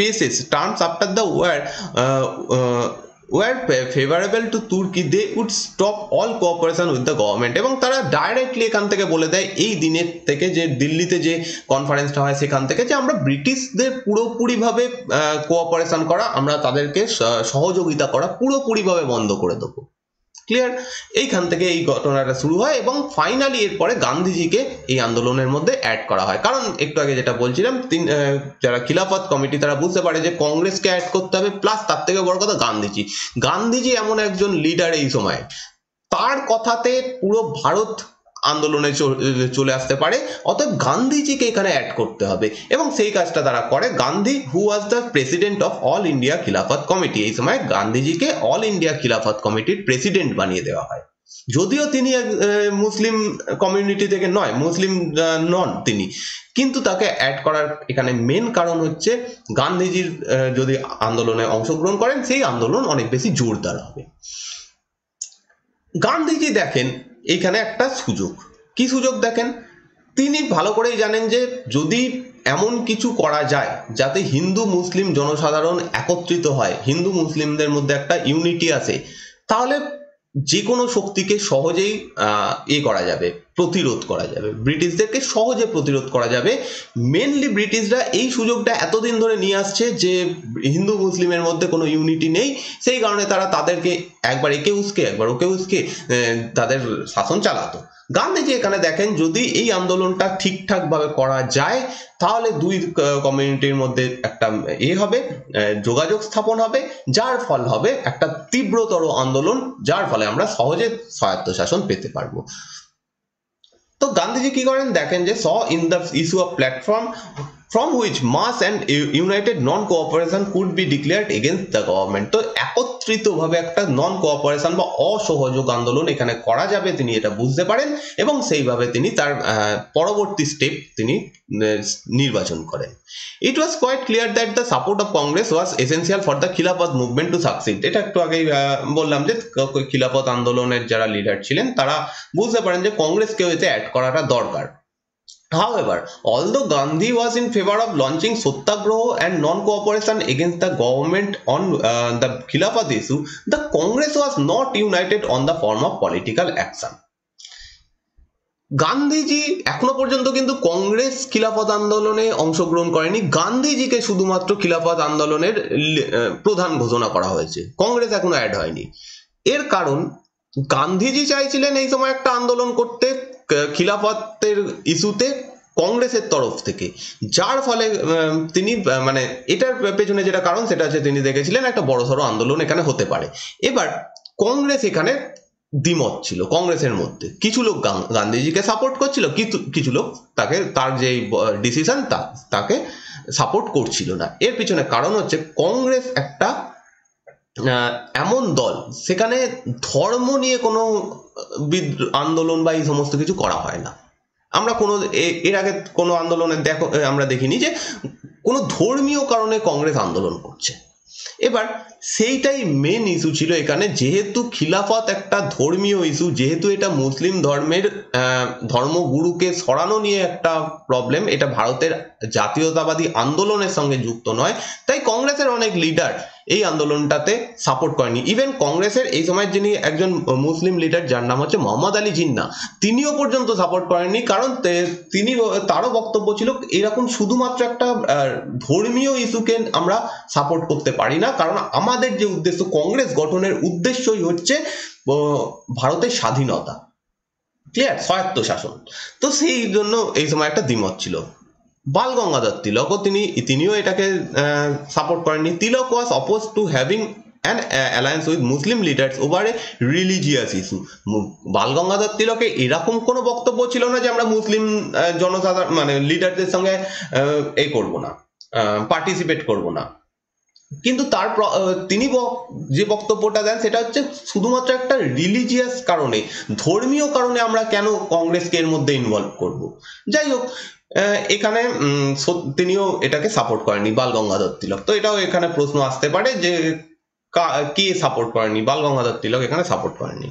paces terms after the war were favorable to Turkey, they would stop all cooperation with the government। এবং তারা ডাইরেক্টলি এখান থেকে বলে দেয় এই দিনের থেকে, যে দিল্লিতে যে কনফারেন্সটা হয় সেখান থেকে, যে আমরা ব্রিটিশদের পুরোপুরিভাবে কোঅপারেশন করা, আমরা তাদেরকে সহযোগিতা করা পুরোপুরিভাবে বন্ধ করে দেবো। ক্লিয়ার? এইখান থেকে এই ঘটনাটা শুরু হয় এবং ফাইনালি এরপরে গান্ধীজিকে এই আন্দোলনের মধ্যে অ্যাড করা হয়। কারণ একটু আগে যেটা বলছিলাম, যারা খিলাফত কমিটি তারা বুঝতে পারে যে কংগ্রেসকে অ্যাড করতে হবে, প্লাস তার থেকে বড় কথা গান্ধীজি এমন একজন লিডার এই সময়, তার কথাতে পুরো ভারত আন্দোলনে চলে আসতে পারে, অতএব গান্ধীজিকে এখানে অ্যাড করতে হবে এবং সেই কাজটা তারা করে। Gandhi, who was the president of all India Khilafat committee, এই সময় গান্ধীজিকে অল ইন্ডিয়া খিলাফত কমিটির প্রেসিডেন্ট বানিয়ে দেওয়া হয়। যদিও তিনি মুসলিম কমিউনিটি থেকে নয়, মুসলিম নন তিনি, কিন্তু তাকে অ্যাড করার এখানে মেন কারণ হচ্ছে গান্ধীজির যদি আন্দোলনে অংশগ্রহণ করেন সেই আন্দোলন অনেক বেশি জোরদার হবে। গান্ধীজি দেখেন এইখানে একটা সুযোগ। কি সুযোগ দেখেন? তিনি ভালো করেই জানেন যে যদি এমন কিছু করা যায় যাতে হিন্দু মুসলিম জনসাধারণ একত্রিত হয়, হিন্দু মুসলিমদের মধ্যে একটা ইউনিটি আসে, তাহলে যে কোনো শক্তিকে সহজেই করা যাবে, প্রতিরোধ করা যাবে, ব্রিটিশদেরকে সহজে প্রতিরোধ করা যাবে। মেনলি ব্রিটিশরা এই সুযোগটা এতদিন ধরে নিয়ে আসছে যে হিন্দু মুসলিমের মধ্যে কোনো ইউনিটি নেই, সেই কারণে তারা তাদেরকে একবার একে উস্কে একবার ওকে উস্কে তাদের শাসন চালাতো। গান্ধীজি এখানে দেখেন যদি এই আন্দোলনটা ঠিকঠাক ভাবে করা যায় তাহলে দুই কমিউনিটির মধ্যে একটা হবে, যোগাযোগ স্থাপন হবে, যার ফল হবে একটা তীব্রতর আন্দোলন, যার ফলে আমরা সহজে স্বায়ত্তশাসন পেতে পারবো। তো গান্ধীজি কি করেন দেখেন যে saw in the issue of platform from which mass and united non-cooperation could be declared against the government। তো একত্রিতভাবে একটা নন কোঅপারেশন বা অসহযোগ আন্দোলন এখানে করা যাবে তিনি এটা বুঝতে পারেন এবং সেইভাবে তিনি তার পরবর্তী স্টেপ তিনি নির্বাচন করেন। It was quite clear that the support of Congress was essential for the Khilafat movement to succeed। এটা একটু আগেই বললাম যে খিলাফত আন্দোলনের যারা লিডার ছিলেন তারা বুঝতে পারেন যে কংগ্রেসকে এতে অ্যাড করাটা দরকার। However, although Gandhi was in favor of launching Satyagraha and non-cooperation against the government on the Khilafat issue, the Congress was not united on the form of political action। Gandhiji এখনো পর্যন্ত কিন্তু কংগ্রেস খিলাফত আন্দোলনে অংশগ্রহণ করেনি, গান্ধীজিকে শুধুমাত্র খিলাফত আন্দোলনের প্রধান ঘোষণা করা হয়েছে, কংগ্রেস এখনো অ্যাড হয়নি। এর কারণ গান্ধীজি চাইছিলেন এই সময় একটা আন্দোলন করতে খিলাফতের ইস্যুতে কংগ্রেসের তরফ থেকে, যার ফলে তিনি মানে এটার পেছনে যেটা কারণ সেটা হচ্ছে তিনি দেখেছিলেন একটা বড়সড় আন্দোলন এখানে হতে পারে। এবার কংগ্রেস এখানে দ্বিমত ছিল, কংগ্রেসের মধ্যে কিছু লোক গান্ধীজিকে সাপোর্ট করছিল, কিছু লোক তাকে তার যে ডিসিশন তাকে সাপোর্ট করছিল না। এর পিছনে কারণ হচ্ছে কংগ্রেস একটা এমন দল সেখানে ধর্ম নিয়ে কোনো আন্দোলন বা এই সমস্ত কিছু করা হয় না। আমরা কোনো এর আগে কোনো আন্দোলনে আমরা দেখিনি যে কোনো ধর্মীয় কারণে কংগ্রেস আন্দোলন করছে। এবার সেইটাই মেন ইস্যু ছিল এখানে, যেহেতু খিলাফত একটা ধর্মীয় ইস্যু, যেহেতু এটা মুসলিম ধর্মের ধর্মগুরুকে সরানো নিয়ে একটা প্রবলেম, এটা ভারতের জাতীয়তাবাদী আন্দোলনের সঙ্গে যুক্ত নয়, তাই কংগ্রেসের অনেক লিডার এই আন্দোলনটাতে সাপোর্ট করেনি। ইভেন কংগ্রেসের এই সময় যিনি একজন মুসলিম লিডার যার নাম হচ্ছে মোহাম্মদ আলী জিন্না, তিনিও পর্যন্ত সাপোর্ট করেননি, কারণ তারও বক্তব্য ছিল এরকম শুধুমাত্র একটা ধর্মীয় ইস্যুকে আমরা সাপোর্ট করতে পারি না, কারণ আমাদের যে উদ্দেশ্য, কংগ্রেস গঠনের উদ্দেশ্যই হচ্ছে ভারতের স্বাধীনতা, ক্লিয়ার, স্বায়ত্তশাসন। তো সেই জন্য এই সময় একটা দ্বিমত ছিল। বাল গঙ্গাধর তিলকও তিনিও এটাকে সাপোর্ট করেননি। Tilak was oppose to having an alliance with Muslim leaders over a religious issue. Bal Gangadhar তিলকের এরকম কোনো বক্তব্য ছিল না যে আমরা মুসলিম জনসাধারণ মানে লিডারদের সঙ্গে করব না, পার্টিসিপেট করব না, কিন্তু তিনি যে বক্তব্যটা দেন সেটা হচ্ছে শুধুমাত্র একটা রিলিজিয়াস কারণে, ধর্মীয় কারণে আমরা কেন কংগ্রেসকে এর মধ্যে ইনভলভ করব। যাই হোক, এখানে তিনিও এটাকে সাপোর্ট করেনি, বাল গঙ্গাধর তিলক। তো এটাও এখানে প্রশ্ন আসতে পারে যে কে সাপোর্ট করেনি, বাল গঙ্গাধর তিলক এখানে সাপোর্ট করেনি।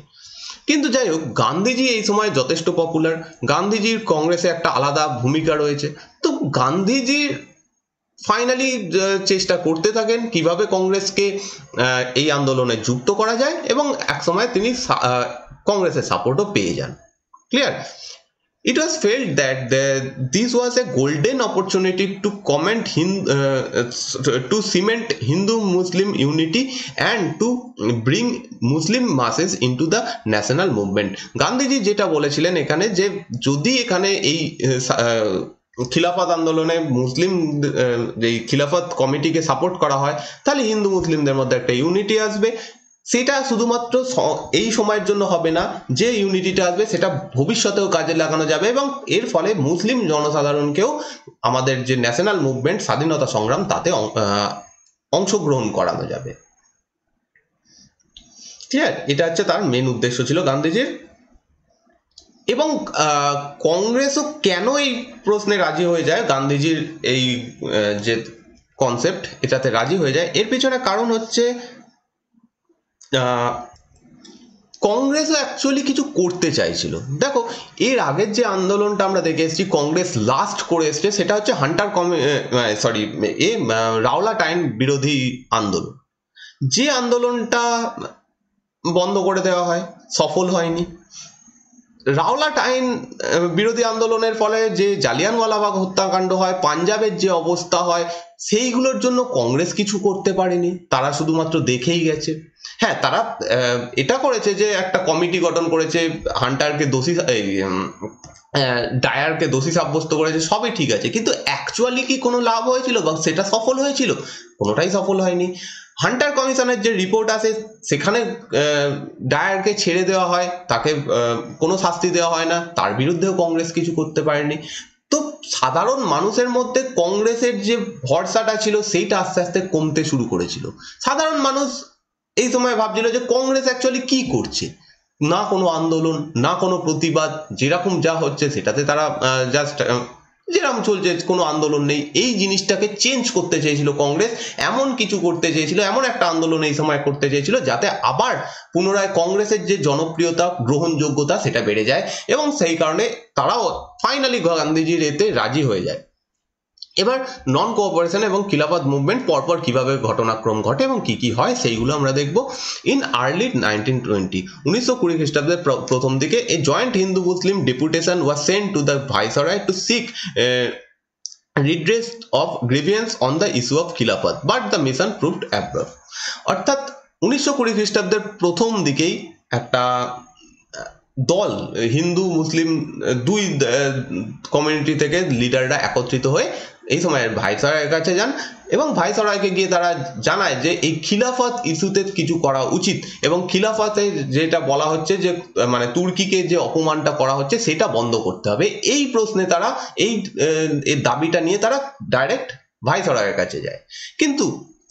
কিন্তু যাই হোক, গান্ধীজি এই সময় যথেষ্ট পপুলার, গান্ধীজির কংগ্রেসে একটা আলাদা ভূমিকা রয়েছে। তো গান্ধীজির ফাইনালি চেষ্টা করতে থাকেন কিভাবে কংগ্রেসকে এই আন্দোলনে যুক্ত করা যায়, এবং একসময় তিনি কংগ্রেসের সাপোর্টও পেয়ে যান। Clear? It was felt that this was a golden opportunity to to cement Hindu-Muslim unity and to bring Muslim masses into the national movement. Gandhiji যেটা বলেছিলেন এখানে, যে যদি এখানে এই খিলাফত আন্দোলনে মুসলিম যে খিলাফত কমিটিকে সাপোর্ট করা হয়, তাহলে হিন্দু মুসলিমদের মধ্যে একটা ইউনিটি আসবে। সেটা শুধুমাত্র এই সময়ের জন্য হবে না, যে ইউনিটিটা আসবে সেটা ভবিষ্যতেও কাজে লাগানো যাবে, এবং এর ফলে মুসলিম জনসাধারণকেও আমাদের যে ন্যাশনাল মুভমেন্ট, স্বাধীনতা সংগ্রাম, তাতে অংশগ্রহণ করানো যাবে। ঠিক আছে, এটা হচ্ছে তার মেন উদ্দেশ্য ছিল গান্ধীজির। এবং কংগ্রেসও কেন এই প্রশ্নে রাজি হয়ে যায়, গান্ধীজির এই যে কনসেপ্ট এটাতে রাজি হয়ে যায়, এর পিছনে কারণ হচ্ছে কংগ্রেসও অ্যাকচুয়ালি কিছু করতে চাইছিল। দেখো, এর আগের যে আন্দোলনটা আমরা দেখে এসেছি, কংগ্রেস লাস্ট করে এসছে, সেটা হচ্ছে রাওলাটাইন বিরোধী আন্দোলন। যে আন্দোলনটা বন্ধ করে দেওয়া হয়, সফল হয়নি। রাওলাটাইন বিরোধী আন্দোলনের ফলে যে জালিয়ানওয়ালাবাগ হত্যাকাণ্ড হয়, পাঞ্জাবের যে অবস্থা হয়, সেইগুলোর জন্য কংগ্রেস কিছু করতে পারেনি, তারা শুধুমাত্র দেখেই গেছে। হ্যাঁ, তারা এটা করেছে যে একটা কমিটি গঠন করেছে, হান্টারকে দোষী, ডায়ারকে দোষী সাব্যস্ত করেছে, সবই ঠিক আছে, কিন্তু অ্যাকচুয়ালি কি কোনো লাভ হয়েছিল বা সেটা সফল হয়েছিল? কোনোটাই সফল হয়নি। হান্টার কমিশনের যে রিপোর্ট আসে, সেখানে ডায়ারকে ছেড়ে দেওয়া হয়, তাকে কোনো শাস্তি দেওয়া হয় না, তার বিরুদ্ধেও কংগ্রেস কিছু করতে পারেনি। তো সাধারণ মানুষের মধ্যে কংগ্রেসের যে ভরসাটা ছিল, সেইটা আস্তে আস্তে কমতে শুরু করেছিল। সাধারণ মানুষ এই সময় ভাবছিল যে কংগ্রেস অ্যাকচুয়ালি কি করছে, না কোনো আন্দোলন, না কোনো প্রতিবাদ, যেরকম যা হচ্ছে সেটাতে তারা জাস্ট যেরকম চলছে, কোনো আন্দোলন নেই। এই জিনিসটাকে চেঞ্জ করতে চেয়েছিল কংগ্রেস, এমন কিছু করতে চেয়েছিল, এমন একটা আন্দোলন এই সময় করতে চেয়েছিল যাতে আবার পুনরায় কংগ্রেসের যে জনপ্রিয়তা, গ্রহণযোগ্যতা, সেটা বেড়ে যায়, এবং সেই কারণে তারাও ফাইনালি গান্ধীজির এতে রাজি হয়ে যায়। এবার নন কোঅপারেশন এবং খিলাফত মুভমেন্ট পরপর কিভাবে ঘটনাক্রম ঘটে এবং কি কি হয়, সেইগুলো আমরা দেখব। ইন আর্লি 1920, 1920 খ্রিস্টাব্দের প্রথম দিকে, a joint Hindu Muslim deputation was sent to the viceroy to seek redress of grievance on the issue of khilafat, but the mission proved abrupt. অর্থাৎ 1920 খ্রিস্টাব্দের প্রথম দিকেই একটা দল, হিন্দু মুসলিম দুই কমিউনিটি থেকে লিডাররা একত্রিত হয়ে এই সময় ভাইসরয়ের কাছে যান, এবং ভাইসরয়কে গিয়ে তারা জানায় যে এই খিলাফত ইস্যুতে কিছু করা উচিত, এবং খিলাফতে যেটা বলা হচ্ছে যে মানে তুর্কিকে যে অপমানটা করা হচ্ছে সেটা বন্ধ করতে হবে। এই প্রশ্নে তারা এই দাবিটা নিয়ে তারা ডাইরেক্ট ভাইসরয়ের কাছে যায়, কিন্তু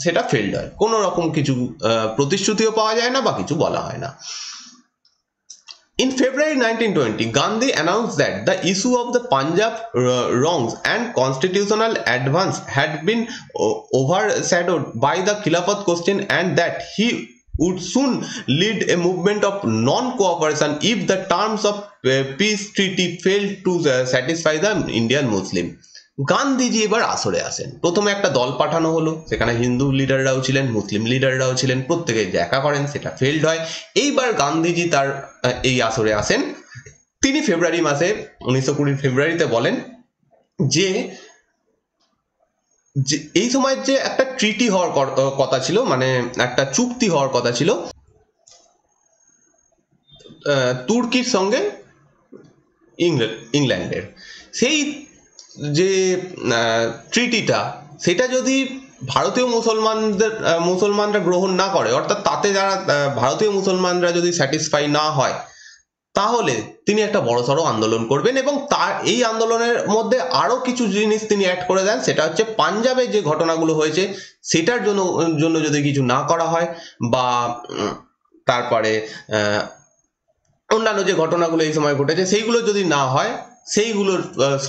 সেটা ফেলড হয়, কোনো রকম কিছু প্রতিশ্রুতিও পাওয়া যায় না বা কিছু বলা হয় না। In February 1920, Gandhi announced that the issue of the Punjab wrongs and constitutional advance had been overshadowed by the Khilafat question, and that he would soon lead a movement of non-cooperation if the terms of peace treaty failed to satisfy the Indian Muslim. Gandhiji এবার আসরে আসেন। প্রথমে একটা দল পাঠানো হলো, সেখানে হিন্দু লিডাররাও ছিলেন, মুসলিম লিডাররাও ছিলেন, প্রত্যেকে দেখা করেন, সেটা ফেলড হয়। এইবার গান্ধীজি তার এই আসরে আসেন। তিনি ফেব্রুয়ারি মাসে 1920 ফেব্রুয়ারিতে বলেন যে এই সময় যে একটা ট্রিটি হওয়ার কথা ছিল, মানে একটা চুক্তি হওয়ার কথা ছিল তুর্কির সঙ্গে ইংল্যান্ডের, সেই যে ট্রিটিটা, সেটা যদি ভারতীয় মুসলমানরা গ্রহণ না করে, অর্থাৎ তাতে যারা ভারতীয় মুসলমানরা যদি স্যাটিসফাই না হয়, তাহলে তিনি একটা বড়সড় আন্দোলন করবেন, এবং তার এই আন্দোলনের মধ্যে আরো কিছু জিনিস তিনি অ্যাড করে দেন। সেটা হচ্ছে পাঞ্জাবে যে ঘটনাগুলো হয়েছে সেটার জন্য যদি কিছু না করা হয়, বা তারপরে অন্যান্য যে ঘটনাগুলো এই সময় ঘটেছে সেইগুলো যদি না হয়, সেইগুলোর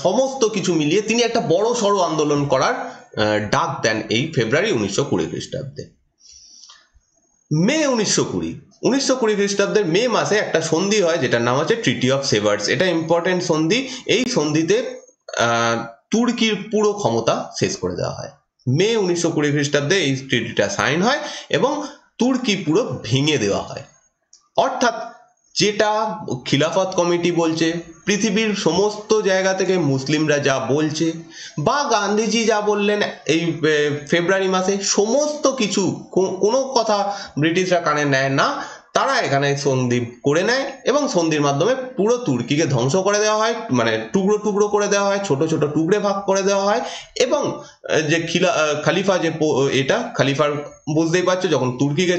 সমস্ত কিছু মিলিয়ে তিনি একটা বড় সড়ো আন্দোলন করার ডাক দেন এই ফেব্রুয়ারি 1920 খ্রিস্টাব্দে। মে 1920 খ্রিস্টাব্দের মে মাসে একটা সন্ধি হয়, যেটার নাম হচ্ছে ট্রিটি অফ সেভার্স। এটা ইম্পর্টেন্ট সন্ধি। এই সন্ধিতে তুর্কির পুরো ক্ষমতা শেষ করে দেওয়া হয়। মে 1920 খ্রিস্টাব্দে এই ট্রিটিটা সাইন হয় এবং তুর্কি পুরো ভেঙে দেওয়া হয়। অর্থাৎ যেটা খিলাফত কমিটি বলছে, পৃথিবীর সমস্ত জায়গা থেকে মুসলিমরা যা বলছে, বা গান্ধীজি যা বললেন এই ফেব্রুয়ারি মাসে, সমস্ত কিছু কোনো কথা ব্রিটিশরা কানে নেয় না। তারা এখানে সন্ধি করে নেয় এবং সন্ধির মাধ্যমে পুরো তুর্কিকে ধ্বংস করে দেওয়া হয়, মানে টুকরো টুকরো করে দেওয়া হয়, ছোট ছোট টুকরে ভাগ করে দেওয়া হয়। এবং যে খালিফা যে এটা খালিফার, বুঝতেই পারছো যখন তুর্কিকে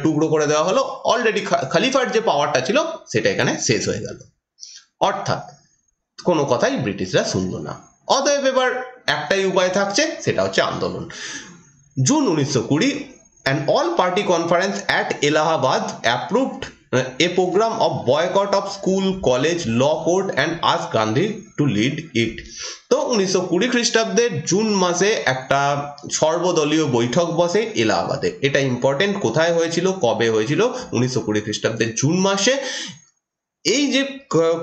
টুকরো করে দেওয়া হলো, অলরেডি খালিফার যে পাওয়ারটা ছিল সেটা এখানে শেষ হয়ে গেল। অর্থাৎ কোনো কথাই ব্রিটিশরা শুনলো না। অতএব এবার একটাই উপায় থাকছে, সেটা হচ্ছে আন্দোলন। June 1920 an all-party conference at Allahabad approved a program of boycott of school, college, law court and asked Gandhi to lead it. তো 1920 খ্রিস্টাব্দের জুন মাসে একটা সর্বদলীয় বৈঠক বসে এলাহাবাদে। এটা ইম্পর্টেন্ট, কোথায় হয়েছিল, কবে হয়েছিল? 1920 খ্রিস্টাব্দের জুন মাসে। এই যে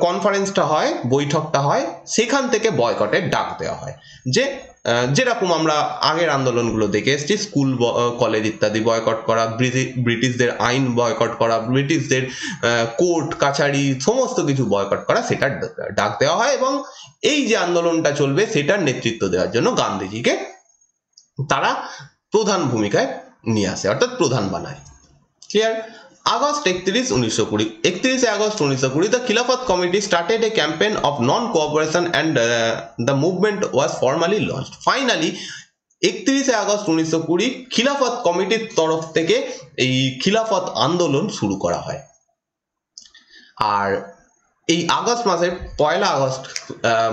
কনফারেন্সটা হয়, বৈঠকটা হয়, সেখান থেকে বয়কটের ডাক দেওয়া হয়। যে যেরকম আমরা আগের আন্দোলনগুলো দেখে এসেছি, স্কুল, কলেজ ইত্যাদি বয়কট করা, ব্রিটিশদের আইন বয়কট করা, ব্রিটিশদের কোর্ট কাছারি সমস্ত কিছু বয়কট করা, সেটার ডাক দেওয়া হয়। এবং এই যে আন্দোলনটা চলবে সেটার নেতৃত্ব দেওয়ার জন্য গান্ধীজিকে তারা প্রধান ভূমিকায় নিয়ে আসে, অর্থাৎ প্রধান বানায়। Clear? August 31, 1920. 31 August 1920, the Khilafat Committee started a campaign of non-cooperation and the movement was formally launched. Finally, 31 August 1920 খিলাফত কমিটির তরফ থেকে এই খিলাফত আন্দোলন শুরু করা হয়। আর এই আগস্ট মাসের 1 আগস্ট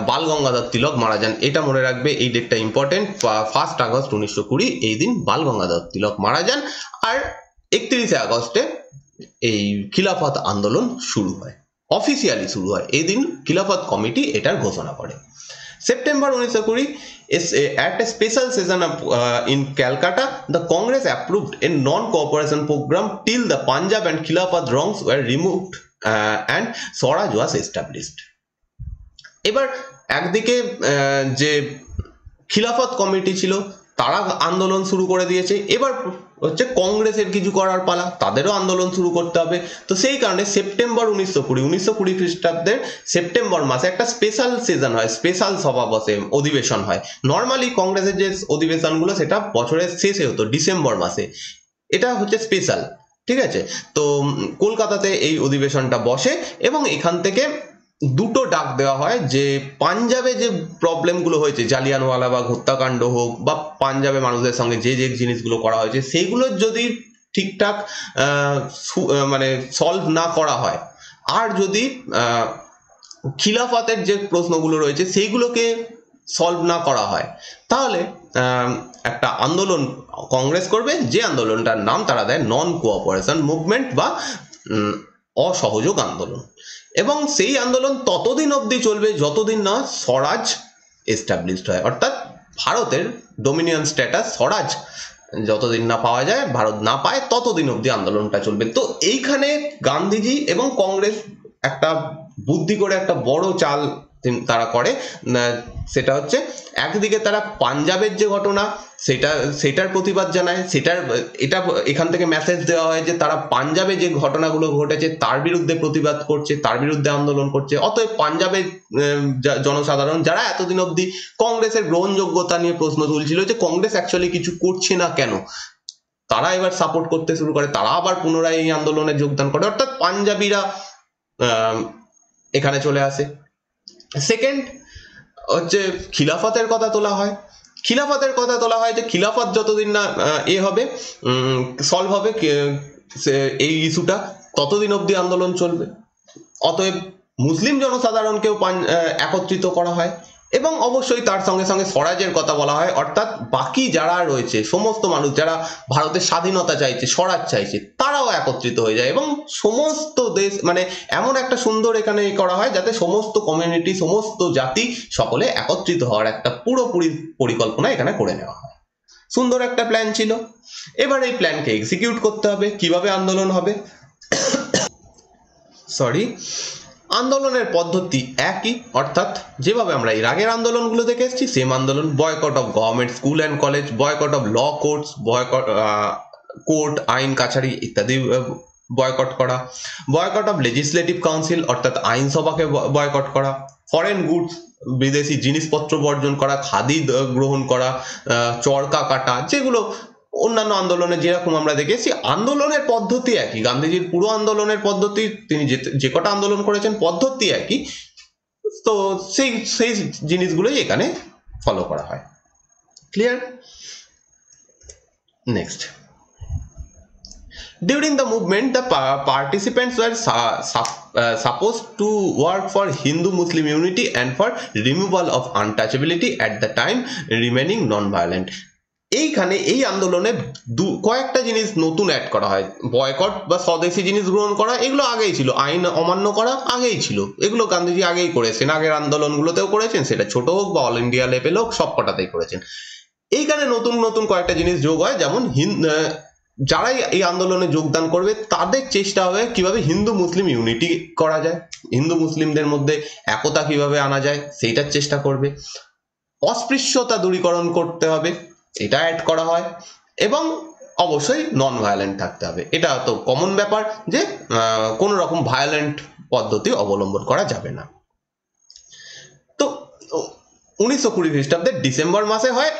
বাল গঙ্গাধর তিলক মারা যান। এটা মনে রাখবে, এই ডেটটা ইম্পর্টেন্ট। 1 আগস্ট 1920 এই দিন বাল গঙ্গাধর তিলক মারা যান। আর 31 আগস্টে এই খিলাফত আন্দোলন শুরু হয়, অফিসিয়ালি শুরু হয়। এই দিন খিলাফত কমিটি এটার ঘোষণা করে। September 1920, at a special session in Calcutta, the Congress approved a non-cooperation program till the Punjab and Khilafat wrongs were removed and Swaraj was established. এবার একদিকে যে খিলাফত কমিটি ছিল তারা আন্দোলন শুরু করে দিয়েছে, এবার হচ্ছে কংগ্রেসের কিছু করার পালা, তাদেরও আন্দোলন শুরু করতে হবে। তো সেই কারণে সেপ্টেম্বর 1920 খ্রিস্টাব্দের সেপ্টেম্বর মাসে একটা স্পেশাল সেশন হয়, স্পেশাল সভা বসে, অধিবেশন হয়। নর্মালি কংগ্রেসের যে অধিবেশনগুলো সেটা বছরের শেষে হতো, ডিসেম্বর মাসে। এটা হচ্ছে স্পেশাল, ঠিক আছে? তো কলকাতাতে এই অধিবেশনটা বসে এবং এখান থেকে দুটো ডাক দেওয়া হয় যে পাঞ্জাবে যে প্রবলেমগুলো হয়েছে, জালিয়ানওয়ালাবাগ হত্যাকাণ্ড হোক বা পাঞ্জাবে মানুষদের সঙ্গে যে যে জিনিসগুলো করা হয়েছে, সেইগুলো যদি ঠিকঠাক মানে সলভ না করা হয়, আর যদি খিলাফতের যে প্রশ্নগুলো রয়েছে সেইগুলোকে সলভ না করা হয়, তাহলে একটা আন্দোলন কংগ্রেস করবে, যে আন্দোলনটার নাম তারা দেয় নন কোঅপারেশন মুভমেন্ট বা অসহযোগ আন্দোলন। এবং সেই আন্দোলন ততদিন অবধি চলবে যতদিন না স্বরাজ এস্টাবলিশড হয়, অর্থাৎ ভারতের ডোমিনিয়ন স্ট্যাটাস, স্বরাজ যতদিন না পাওয়া যায়, ভারত না পায়, ততদিন অবধি আন্দোলনটা চলবে। তো এইখানে গান্ধীজি এবং কংগ্রেস একটা বুদ্ধি করে একটা বড় চাল তারা করে। সেটা হচ্ছে একদিকে তারা পাঞ্জাবের যে ঘটনা সেটার প্রতিবাদ জানায়, এটা এখান থেকে মেসেজ দেওয়া হয় যে তারা পাঞ্জাবে যে ঘটনাগুলো ঘটেছে তার বিরুদ্ধে প্রতিবাদ করছে, তার বিরুদ্ধে আন্দোলন করছে। অতএব পাঞ্জাবের জনসাধারণ যারা এতদিন অবধি কংগ্রেসের গ্রহণযোগ্যতা নিয়ে প্রশ্ন তুলছিল যে কংগ্রেস অ্যাকচুয়ালি কিছু করছে না কেন, তারা এবার সাপোর্ট করতে শুরু করে, তারা আবার পুনরায় এই আন্দোলনে যোগদান করে, অর্থাৎ পাঞ্জাবিরা এখানে চলে আসে। সেকেন্ড হচ্ছে খিলাফতের কথা তোলা হয়। খিলাফতের কথা তোলা হয় যে খিলাফত যতদিন না হবে, সলভ হবে এই ইস্যুটা, ততদিন অবধি আন্দোলন চলবে। অতএব মুসলিম জনসাধারণকেও একত্রিত করা হয় এবং অবশ্যই তার সঙ্গে সঙ্গে স্বরাজের কথা বলা হয়, অর্থাৎ বাকি যারা রয়েছে সমস্ত মানুষ যারা ভারতের স্বাধীনতা চাইছে, স্বরাজ চাইছে, তারাও একত্রিত হয়ে যায় এবং সমস্ত দেশ, মানে এমন একটা সুন্দর এখানে করা হয় যাতে সমস্ত কমিউনিটি, সমস্ত জাতি সকলে একত্রিত হওয়ার একটা পুরোপুরি পরিকল্পনা এখানে করে নেওয়া হয়। সুন্দর একটা প্ল্যান ছিল। এবার এই প্ল্যানকে এক্সিকিউট করতে হবে। কিভাবে আন্দোলন হবে? আন্দোলনের পদ্ধতি একই, অর্থাৎ যেভাবে আমরা এর আগের আন্দোলনগুলো দেখে এসেছি সেম আন্দোলন। Boycott of government school and college, boycott of law courts, boycott court আইন কাছারি ইত্যাদি বয়কট করা, বয়কট অফ লেজিসলেটিভ কাউন্সিল অর্থাৎ আইনসভাকে বয়কট করা, ফরেন গুডস বিদেশি জিনিসপত্র বর্জন করা, খাদি গ্রহণ করা, চরকা কাটা, যেগুলো অন্যান্য আন্দোলনে যেরকম আমরা দেখেছি। আন্দোলনের পদ্ধতি একই, গান্ধীজির পুরো আন্দোলনের পদ্ধতি, তিনি যে কটা আন্দোলন করেছেন পদ্ধতি একই, তো সেই সেই জিনিসগুলোই এখানে ফলো করা হয়। Clear? Next, during the movement the participants were supposed to work for Hindu Muslim unity and for removal of untouchability at the time remaining non-violent। এইখানে এই আন্দোলনে কয়েকটা জিনিস নতুন অ্যাড করা হয়। বয়কট বা স্বদেশী জিনিস গ্রহণ করা এগুলো আগেই ছিল, আইন অমান্য করা আগেই ছিল, এগুলো গান্ধীজি আগেই করেছেন, আগের আন্দোলনগুলোতেও করেছেন, সেটা ছোট হোক বা অল ইন্ডিয়া লেভেল হোক সব কটাতেই করেছেন। এইখানে নতুন নতুন কয়েকটা জিনিস যোগ হয়, যেমন যারাই এই আন্দোলনে যোগদান করবে তাদের চেষ্টা হবে কিভাবে হিন্দু মুসলিম ইউনিটি করা যায়, হিন্দু মুসলিমদের মধ্যে একতা কিভাবে আনা যায় সেইটার চেষ্টা করবে, অস্পৃশ্যতা দূরীকরণ করতে হবে এটা অ্যাড করা হয়, এবং অবশ্যই নন ভায়োলেন্ট থাকতে হবে। এটা তো কমন ব্যাপার যে কোনো রকম ভায়োলেন্ট পদ্ধতি অবলম্বন করা যাবে না। তো 1920 খ্রিস্টাব্দের ডিসেম্বর মাসে হয়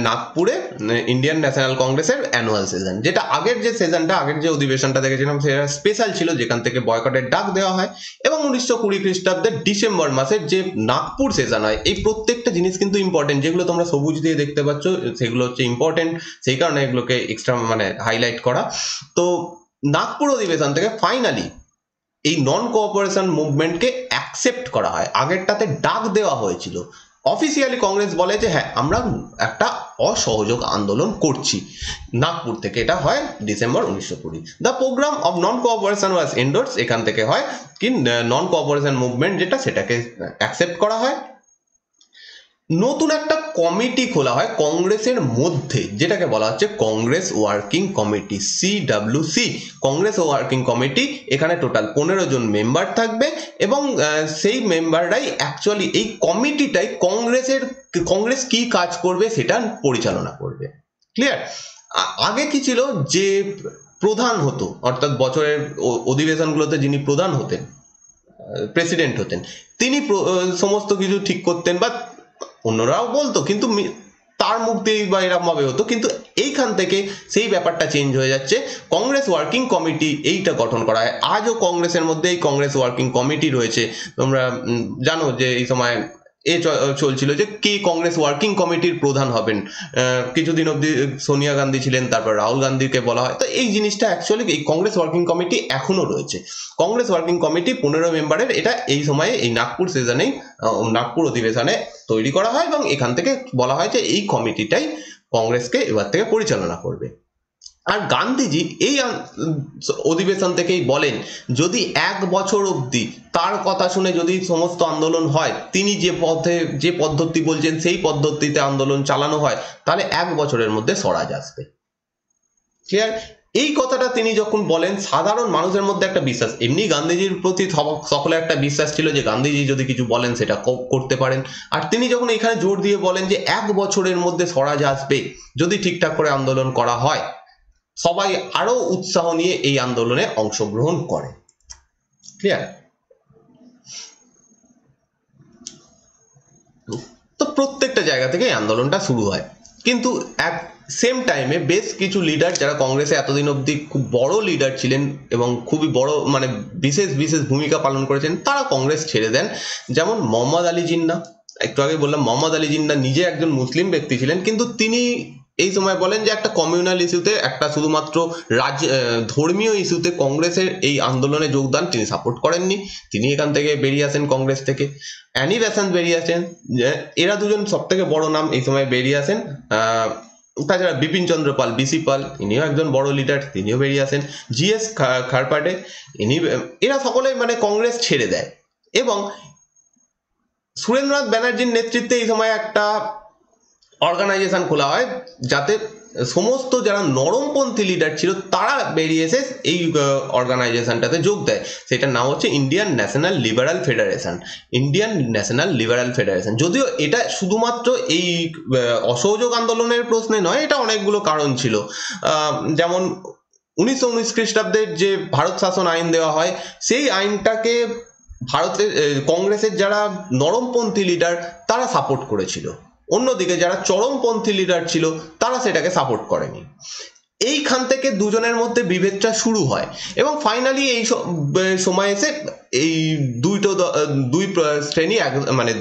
নাগপুরে ইন্ডিয়ান ন্যাশনাল কংগ্রেসের অ্যানুয়াল সেশন, যেটা আগের যে সেশনটা, আগের যে অধিবেশনটা দেখেছিলাম সেটা স্পেশাল ছিল, যেখান থেকে বয়কটের ডাক দেওয়া হয়। এবং 1920 খ্রিস্টাব্দের ডিসেম্বর মাসের যে নাগপুর সেশন হয়, এই প্রত্যেকটা জিনিস কিন্তু ইম্পর্টেন্ট, যেগুলো তোমরা সবুজ দিয়ে দেখতে পাচ্ছ সেগুলো হচ্ছে ইম্পর্টেন্ট, সেই কারণে এগুলোকে এক্সট্রা মানে হাইলাইট করা। তো নাগপুর অধিবেশন থেকে ফাইনালি এই নন কোঅপারেশন মুভমেন্টকে অ্যাকসেপ্ট করা হয়। আগেরটাতে ডাক দেওয়া হয়েছিল, অফিসিয়ালি কংগ্রেস বলে যে হ্যাঁ আমরা একটা অসহযোগ আন্দোলন করছি, নাগপুর থেকে এটা হয় December 1920। The programme of non cooperation was endorse, এখান থেকে হয় কি নন কোঅপারেশন মুভমেন্ট যেটা সেটাকে অ্যাকসেপ্ট করা হয়। নতুন একটা কমিটি খোলা হয় কংগ্রেসের মধ্যে, যেটাকে বলা হচ্ছে Congress working committee, CWC, Congress working committee. এখানে টোটাল 15 জন মেম্বার থাকবে, এবং সেই মেম্বাররাই অ্যাকচুয়ালি এই কমিটিটাই কংগ্রেস কি কাজ করবে সেটা পরিচালনা করবে। ক্লিয়ার? আগে কি ছিল যে প্রধান হতো, অর্থাৎ বছরের অধিবেশনগুলোতে যিনি প্রধান হতেন, প্রেসিডেন্ট হতেন, তিনি সমস্ত কিছু ঠিক করতেন, বা অন্যরাও বলতো, কিন্তু তার মুখ দিয়ে বা এরকম ভাবে হতো। কিন্তু এইখান থেকে সেই ব্যাপারটা চেঞ্জ হয়ে যাচ্ছে, কংগ্রেস ওয়ার্কিং কমিটি এইটা গঠন করা হয়। আজও কংগ্রেসের মধ্যে এই কংগ্রেস ওয়ার্কিং কমিটি রয়েছে। তোমরা জানো যে এই সময় চলছিল যে কে কংগ্রেস ওয়ার্কিং কমিটির প্রধান হবেন, কিছুদিন অবধি সোনিয়া গান্ধী ছিলেন, তারপর রাহুল গান্ধীকে বলা হয়। তো এই জিনিসটা অ্যাকচুয়ালি এই কংগ্রেস ওয়ার্কিং কমিটি এখনো রয়েছে। কংগ্রেস ওয়ার্কিং কমিটি 15 মেম্বারের, এটা এই সময়ে এই নাগপুর সেশনেই, নাগপুর অধিবেশনে তৈরি করা হয়, এবং এখান থেকে বলা হয় যে এই কমিটিটাই কংগ্রেসকে এবার থেকে পরিচালনা করবে। আর গান্ধীজি এই অধিবেশন থেকেই বলেন যদি 1 বছর অবধি তার কথা শুনে যদি সমস্ত আন্দোলন হয়, তিনি যে পদ্ধতি বলছেন সেই পদ্ধতিতে আন্দোলন চালানো হয়, তাহলে 1 বছরের মধ্যে স্বরাজ আসবে। ক্লিয়ার? এই কথাটা তিনি যখন বলেন, সাধারণ মানুষের মধ্যে একটা বিশ্বাস, এমনি গান্ধীজির প্রতি সকলের একটা বিশ্বাস ছিল যে গান্ধীজি যদি কিছু বলেন সেটা করতে পারেন। আর তিনি যখন এখানে জোর দিয়ে বলেন যে 1 বছরের মধ্যে স্বরাজ আসবে যদি ঠিকঠাক করে আন্দোলন করা হয়, সবাই আরো উৎসাহ নিয়ে এই আন্দোলনে অংশগ্রহণ করে। ক্লিয়ার? তো প্রত্যেকটা জায়গা থেকে এই আন্দোলনটা শুরু হয়, কিন্তু এক সেম টাইমে বেশ কিছু লিডার যারা কংগ্রেসে এতদিন অবধি খুব বড় লিডার ছিলেন এবং খুবই বড় মানে বিশেষ বিশেষ ভূমিকা পালন করেছেন, তারা কংগ্রেস ছেড়ে দেন। যেমন মোহাম্মদ আলী জিন্নাহ, একটু আগে বললাম মোহাম্মদ আলী জিন্নাহ নিজে একজন মুসলিম ব্যক্তি ছিলেন, কিন্তু তিনি এই সময় বলেন যে একটা কমিউনাল ইস্যুতে, একটা শুধুমাত্র ধর্মীয় ইস্যুতে কংগ্রেসের এই আন্দোলনে যোগদান তিনি সাপোর্ট করেননি, তিনি এখান থেকে বেরিয়ে আসেন কংগ্রেস থেকে। অ্যানি বেসান্ত বেরিয়ে আসেন, এরা দুজন সব থেকে বড় নাম এই সময় বেরিয়ে আসেন। তাছাড়া বিপিন চন্দ্র পাল, বিসি পাল, ইনিও একজন বড় লিডার, তিনিও বেরিয়ে আসেন। GS খারপাটে, এরা সকলে মানে কংগ্রেস ছেড়ে দেয়, এবং সুরেন্দ্রনাথ ব্যানার্জির নেতৃত্বে এই সময় একটা অর্গানাইজেশন খোলা হয় যাতে সমস্ত যারা নরমপন্থী লিডার ছিল তারা বেরিয়ে এসে এই অর্গানাইজেশনটাতে যোগ দেয়। সেটার নাম হচ্ছে Indian national liberal federation. Indian national liberal federation, যদিও এটা শুধুমাত্র এই অসহযোগ আন্দোলনের প্রশ্নে নয়, এটা অনেকগুলো কারণ ছিল। যেমন 1919 খ্রিস্টাব্দের যে ভারত শাসন আইন দেওয়া হয়, সেই আইনটাকে ভারতের কংগ্রেসের যারা নরমপন্থী লিডার তারা সাপোর্ট করেছিল, অন্যদিকে যারা চরমপন্থী লিডার ছিল তারা সেটাকে সাপোর্ট করেনি। এইখান থেকে দুজনের মধ্যে বিভেদটা শুরু হয় এবং ফাইনালি এই সময় এসে এই দুই শ্রেণী মানে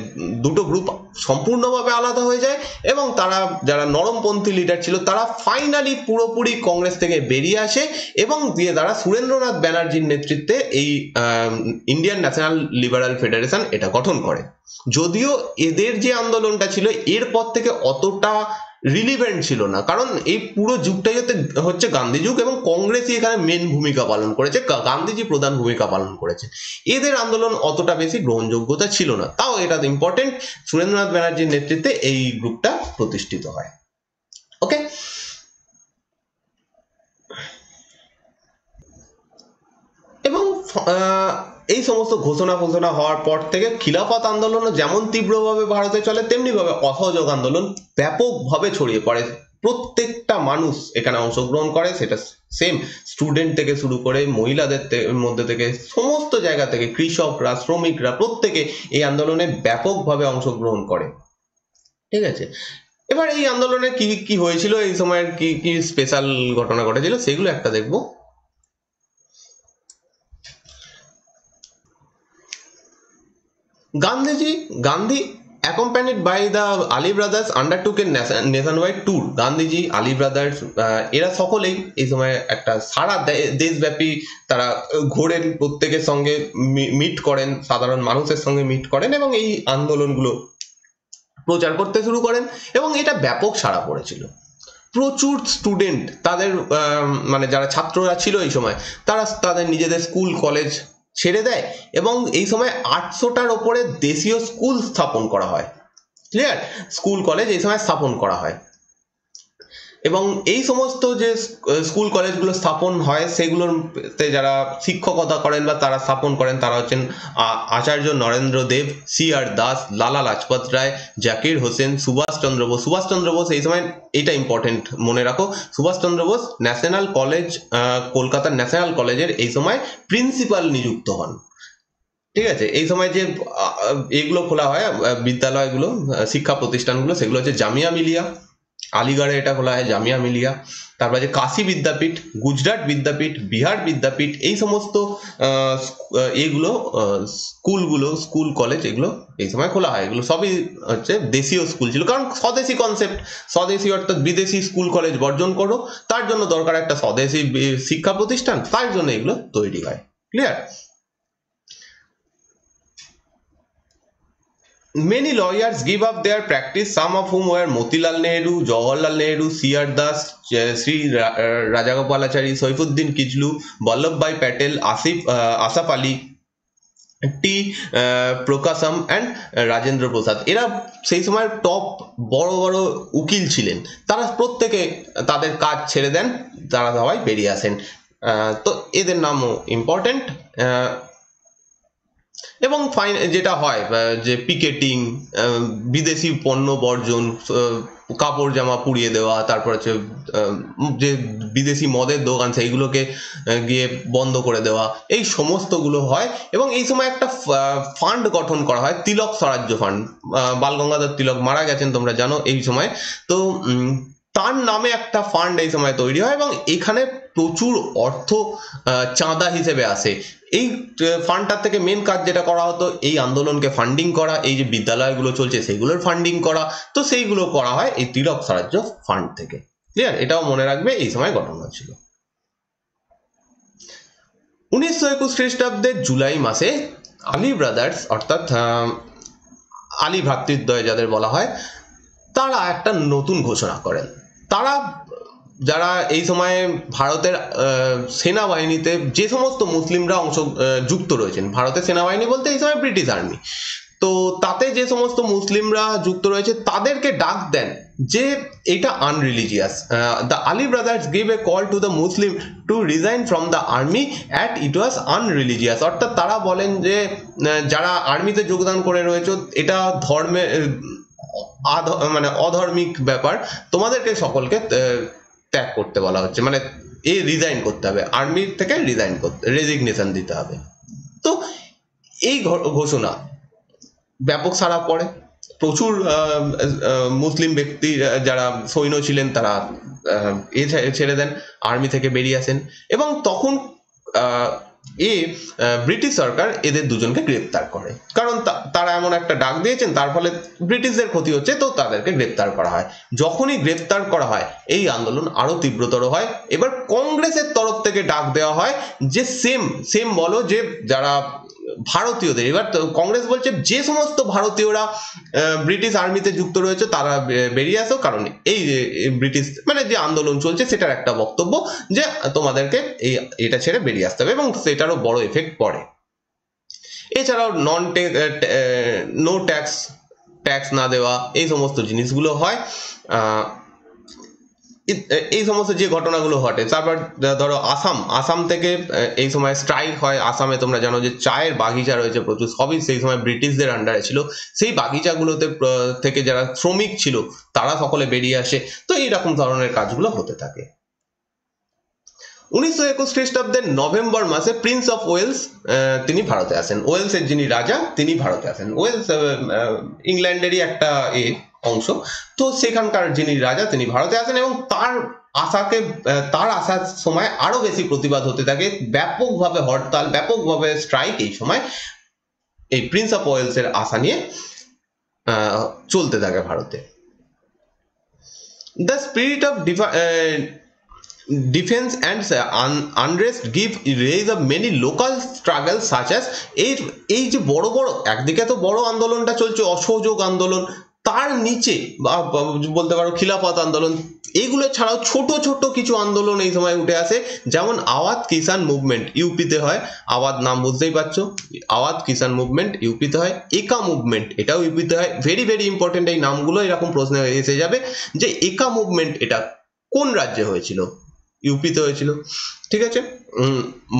দুটো গ্রুপ সম্পূর্ণভাবে আলাদা হয়ে যায় এবং তারা যারা নরমপন্থী লিডার ছিল তারা ফাইনালি পুরোপুরি কংগ্রেস থেকে বেরিয়ে আসে এবং দিয়ে তারা সুরেন্দ্রনাথ ব্যানার্জির নেতৃত্বে এই ইন্ডিয়ান ন্যাশনাল লিবারাল ফেডারেশন এটা গঠন করে। যদিও এদের যে আন্দোলনটা ছিল এরপর থেকে অতটা রিলিভেন্ট ছিল না, কারণ এই পুরো যুগটাই হচ্ছে গান্ধী যুগ এবং কংগ্রেসই এখানে মেন ভূমিকা পালন করেছে, গান্ধীজি প্রধান ভূমিকা পালন করেছে। এদের আন্দোলন অতটা বেশি গ্রহণযোগ্যতা ছিল না, তাও এটা ইম্পর্টেন্ট, সুরেন্দ্রনাথ ব্যানার্জির নেতৃত্বে এই গ্রুপটা প্রতিষ্ঠিত হয়। ওকে, এবং এই সমস্ত ঘোষণা হওয়ার পর থেকে খিলাফত আন্দোলনও যেমন তীব্রভাবে ভারতে চলে, তেমনি ভাবে অসহযোগ আন্দোলন ব্যাপকভাবে ছড়িয়ে পড়ে। প্রত্যেকটা মানুষ এখানে অংশগ্রহণ করে, সেটা সেম স্টুডেন্ট থেকে শুরু করে মহিলাদের মধ্যে থেকে সমস্ত জায়গা থেকে, কৃষকরা, শ্রমিকরা, প্রত্যেকে এই আন্দোলনে ব্যাপকভাবে অংশগ্রহণ করে। ঠিক আছে, এবার এই আন্দোলনে কি কি হয়েছিল, এই সময়ের কি কি স্পেশাল ঘটনা ঘটেছিল সেগুলো একটা দেখবো। Gandhi, accompanied by the Ali brothers, undertook a nationwide tour. Gandhiji, Ali brothers এরা সকলেই এই সময় একটা সারা দেশব্যাপী তারা ঘোরেন, প্রত্যেকের সঙ্গে মিট করেন, সাধারণ মানুষের সঙ্গে মিট করেন এবং এই আন্দোলনগুলো প্রচার করতে শুরু করেন এবং এটা ব্যাপক সাড়া পড়েছিল। প্রচুর স্টুডেন্ট তাদের মানে যারা ছাত্ররা ছিল এই সময় তারা তাদের নিজেদের স্কুল কলেজ ছেড়ে দেয় এবং এই সময় 800টার ওপরে দেশীয় স্কুল স্থাপন করা হয়। ক্লিয়ার, স্কুল কলেজ এই সময় স্থাপন করা হয় এবং এই সমস্ত যে স্কুল কলেজগুলো স্থাপন হয় সেগুলোতে যারা শিক্ষকতা করেন বা তারা স্থাপন করেন তারা হচ্ছেন আচার্য নরেন্দ্র দেব, CR দাস, লালা লাজপত রায়, জাকির হোসেন, সুভাষচন্দ্র বোস। সুভাষচন্দ্র বোস এই সময়, এটা ইম্পর্টেন্ট মনে রাখো, সুভাষচন্দ্র বোস ন্যাশনাল কলেজ, কলকাতার ন্যাশনাল কলেজের এই সময় প্রিন্সিপাল নিযুক্ত হন। ঠিক আছে, এই সময় যে এগুলো খোলা হয় বিদ্যালয়গুলো, শিক্ষা প্রতিষ্ঠানগুলো, সেগুলো হচ্ছে জামিয়া মিলিয়া, আলিগড়ে এটা খোলা হয় জামিয়া মিলিয়া, তারপর যে কাশী বিদ্যাপীঠ, গুজরাট বিদ্যাপীঠ, বিহার বিদ্যাপীঠ, এই সমস্ত এইগুলো স্কুলগুলো, স্কুল কলেজ এগুলো এই সময় খোলা হয়। এগুলো সবই হচ্ছে দেশীয় স্কুল ছিল, কারণ স্বদেশী কনসেপ্ট, স্বদেশী অর্থাৎ বিদেশি স্কুল কলেজ বর্জন করো, তার জন্য দরকার একটা স্বদেশী শিক্ষা প্রতিষ্ঠান, তার জন্য এগুলো তৈরি হয়। Clear? Many lawyers give up their practice, some of whom were Motilal Nehru, Jawaharlal Nehru, CR Das, Sri Rajagopalachari, Saifuddin Kijlu, Vallabhbhai Patel, Asaf Ali, Prakasam and Rajendra Prasad. এরা সেই সময় টপ বড় বড় উকিল ছিলেন, তারা প্রত্যেকে তাদের কাজ ছেড়ে দেন, তারা সবাই বেরিয়ে আসেন। তো এদের নামও ইম্পর্টেন্ট। এবং যেটা হয় যে পিকেটিং, বিদেশি পণ্য বর্জন, কাপড় জামা পুড়িয়ে দেওয়া, তারপর হচ্ছে যে বিদেশি মদের দোকান সেইগুলোকে গিয়ে বন্ধ করে দেওয়া, এই সমস্তগুলো হয়। এবং এই সময় একটা ফান্ড গঠন করা হয়, তিলক স্বরাজ্য ফান্ড। বালগঙ্গাধর তিলক মারা গেছেন তোমরা জানো এই সময়, তো তার নামে একটা ফান্ড এই সময় তৈরি হয় এবং এখানে প্রচুর অর্থ চাঁদা হিসেবে আসে। এই ফান্ডটার থেকে মেন কাজ যেটা করা হতো এই আন্দোলনকে ফান্ডিং করা, এই যে বিদ্যালয়গুলো চলছে সেইগুলোর ফান্ডিং করা, তো সেইগুলো করা হয় এই তিলক স্বরাজ্য ফান্ড থেকে। ক্লিয়ার? এটাও মনে রাখবে এই সময় ঘটনা ছিল। 1921 খ্রিস্টাব্দের জুলাই মাসে আলী ব্রাদার্স অর্থাৎ আলী ভ্রাতৃদ্বয় যাদের বলা হয়, তারা একটা নতুন ঘোষণা করেন। তারা যারা এই সময়ে ভারতের সেনাবাহিনীতে যে সমস্ত মুসলিমরা যুক্ত রয়েছেন, ভারতের সেনাবাহিনী বলতে এই সময় ব্রিটিশ আর্মি, তো তাতে যে সমস্ত মুসলিমরা যুক্ত রয়েছে তাদেরকে ডাক দেন যে এটা unreligious. The Ali brothers give a call to the Muslim to resign from the army at it was unreligious. অর্থাৎ তারা বলেন যে যারা আর্মিতে যোগদান করে রয়েছে এটা ধর্মে মানে অধর্মিক ব্যাপার, তোমাদেরকে সকলকে ত্যাগ করতে বলা হচ্ছে, মানে রিজাইন করতে হবে, আর্মি থেকে রিজাইন করতে, রেজিগনেশন দিতে হবে। তো এই ঘোষণা ব্যাপক সাড়া পড়ে। প্রচুর মুসলিম ব্যক্তি যারা সৈন্য ছিলেন তারা ছেড়ে দেন, আর্মি থেকে বেরিয়ে আসেন, এবং তখন ব্রিটিশ সরকার এদের দুজনকে গ্রেপ্তার করে, কারণ তারা এমন একটা ডাক দিয়েছেন তার ফলে ব্রিটিশদের ক্ষতি হচ্ছে, তো তাদেরকে গ্রেপ্তার করা হয়। যখনই গ্রেপ্তার করা হয় এই আন্দোলন আরো তীব্রতর হয়। এবার কংগ্রেসের তরফ থেকে ডাক দেওয়া হয় যে সেম বলো যে যারা ভারতীয়দের, এবার কংগ্রেস বলছে যে সমস্ত ভারতীয়রা ব্রিটিশ আর্মিতে যুক্ত রয়েছে তারা বেরিয়ে আসো, কারণ এই ব্রিটিশ মানে যে আন্দোলন চলছে সেটার একটা বক্তব্য যে তোমাদেরকে এটা ছেড়ে বেরিয়ে আসতে হবে, এবং সেটারও বড় এফেক্ট পড়ে। এছাড়াও নো ট্যাক্স না দেওয়া, এই সমস্ত জিনিসগুলো হয়। এই সমস্ত যে ঘটনাগুলো ঘটে। তারপর ধরো আসাম থেকে এই সময় স্ট্রাইক হয়। আসামে তোমরা জানো যে চায়ের বাগিচা রয়েছে প্রচুর, সবই সেই সময় ব্রিটিশদের আন্ডারে ছিল। সেই বাগিচাগুলোতে থেকে যারা শ্রমিক ছিল তারা সকলে বেরিয়ে আসে। তো এইরকম ধরনের কাজগুলো হতে থাকে। 1921 খ্রিস্টাব্দের নভেম্বর মাসে প্রিন্স অফ ওয়েলস তিনি ভারতে আসেন। ওয়েলসের যিনি রাজা তিনি ভারতে আসেন। ওয়েলস ইংল্যান্ডেরই একটা অংশ, তো সেখানকার যিনি রাজা তিনি ভারতে আসেন, এবং তার আসার সময় আরো বেশি প্রতিবাদ হতে থাকে, ব্যাপকভাবে হরতাল, ব্যাপকভাবে স্ট্রাইক এই সময় এই প্রিন্স অফ ওয়েলসের আসা নিয়ে চলতে থাকে ভারতে। The spirit of defense and unrest give rise of many local struggles such as এই যে বড় বড় একদিকে তো বড় আন্দোলনটা চলছে অসহযোগ আন্দোলন, তার নিচে বা বলতে পারো খিলাফত আন্দোলন, এইগুলো ছাড়াও ছোট ছোট কিছু আন্দোলন এই সময় উঠে আসে, যেমন আওয়াধ কিষান মুভমেন্ট ইউপিতে হয়। আওয়াধ নাম বুঝতেই পারছো, আওয়াধ কিষান মুভমেন্ট ইউপিতে হয়। একা মুভমেন্ট এটাও ইউপিতে হয়। ভেরি ভেরি ইম্পর্টেন্ট, এই নামগুলো এরকম প্রশ্নে এসে যাবে যে একা মুভমেন্ট এটা কোন রাজ্যে হয়েছিল? ইউপিতে হয়েছিল, ঠিক আছে।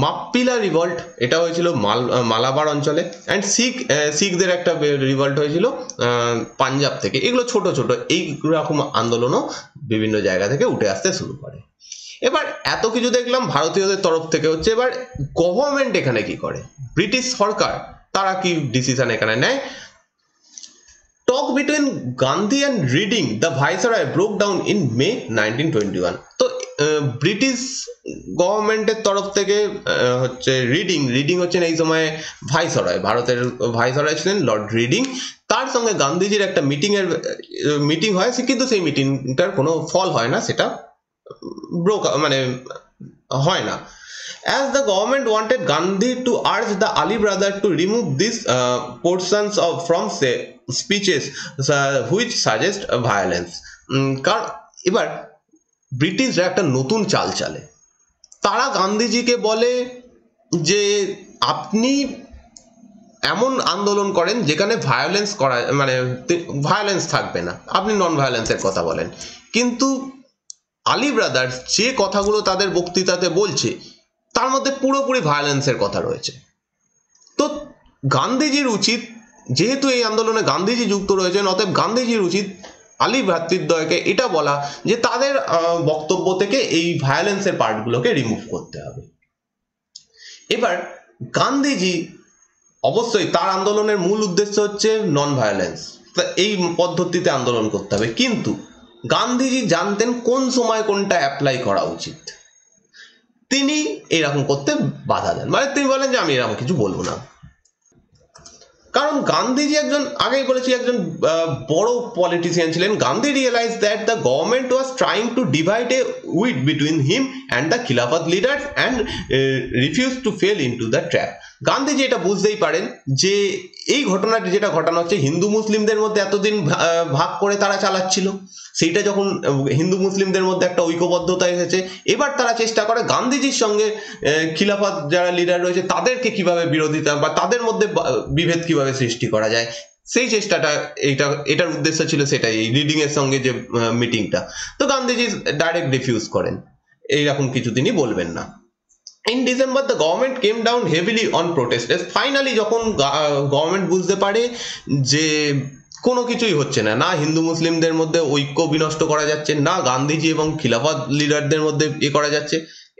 মাপ্পিলা রিভল্ট এটা হয়েছিল মালাবার অঞ্চলে। অ্যান্ড শিখদের একটা রিভল্ট হয়েছিল পাঞ্জাব থেকে। এগুলো ছোট ছোট এই রকম আন্দোলনও বিভিন্ন জায়গা থেকে উঠে আসতে শুরু করে। এবার এত কিছু দেখলাম ভারতীয়দের তরফ থেকে হচ্ছে, এবার গভর্নমেন্ট এখানে কি করে, ব্রিটিশ সরকার তারা কি ডিসিশন এখানে নেয়। Talk between Gandhi and Reading the viceroy broke down in May 1921। তো ব্রিটিশ গভর্নমেন্টের তরফ থেকে হচ্ছে রিডিং হচ্ছেন এই সময় ভাইসরয়, ভারতের ভাইসরয় ছিলেন লর্ড রিডিং। তার সঙ্গে গান্ধীজির একটা মিটিং হয়, কিন্তু সেই মিটিংটার কোনো ফল হয় না, সেটা মানে হয় না। As the government wanted Gandhi to urge the Ali brother to remove these portions from speeches which suggest violence. কারণ এবার ব্রিটিশরা একটা নতুন চাল চালে। তারা গান্ধীজিকে বলে যে আপনি এমন আন্দোলন করেন যেখানে ভায়োলেন্স করা মানে ভায়োলেন্স থাকবে না, আপনি নন ভায়োলেন্সের কথা বলেন। কিন্তু আলী ব্রাদার্স যে কথাগুলো তাদের বক্তৃতাতে বলছে তার মধ্যে পুরোপুরি ভায়োলেন্সের কথা রয়েছে। তো গান্ধীজির উচিত, যেহেতু এই আন্দোলনে গান্ধীজি যুক্ত রয়েছেন, অতএব গান্ধীজির উচিত আলী ভ্রাতৃদ্বয়কে এটা বলা যে তাদের বক্তব্য থেকে এই ভায়োলেন্সের পার্টগুলোকে রিমুভ করতে হবে। এবার গান্ধীজি অবশ্যই তার আন্দোলনের মূল উদ্দেশ্য হচ্ছে নন ভায়োলেন্স, এই পদ্ধতিতে আন্দোলন করতে হবে, কিন্তু গান্ধীজি জানতেন কোন সময় কোনটা অ্যাপ্লাই করা উচিত। তিনি এরকম করতে বাধা দেন, মানে তিনি বলেন যে আমি এরকম কিছু বলবো না। কারণ গান্ধীজি একজন, আগেই বলেছি, একজন বড় পলিটিশিয়ান ছিলেন। Gandhi realize that the government was trying to divide a weed between him and the Khilafat leaders and refuse to fall into the trap. Gandhiji এটা বুঝতেই পারেন যে এই ঘটনাটি যেটা ঘটানো হচ্ছে হিন্দু মুসলিমদের মধ্যে এতদিন ভাগ করে তারা চালাচ্ছিল, সেইটা যখন হিন্দু মুসলিমদের মধ্যে একটা ঐক্যবদ্ধতা এসেছে, এবার তারা চেষ্টা করে গান্ধীজির সঙ্গে খিলাফত যারা লিডার রয়েছে তাদেরকে কিভাবে বিরোধিতা বা তাদের মধ্যে বিভেদ কিভাবে সৃষ্টি করা যায়, সেই চেষ্টাটা, এটার উদ্দেশ্য ছিল সেটাই, এই রিডিং এর সঙ্গে যে মিটিংটা। তো গান্ধীজি ডাইরেক্ট রিফিউজ করেন, এইরকম কিছু তিনি বলবেন না। In December the government came down heavily on protesters. Finally যখন গভর্নমেন্ট বুঝতে পারে যে কোনো কিছুই হচ্ছে না, না হিন্দু মুসলিমদের মধ্যে ঐক্য বিনষ্ট করা যাচ্ছে, না গান্ধীজি এবং খিলাফত লিডারদের মধ্যে করা যাচ্ছে,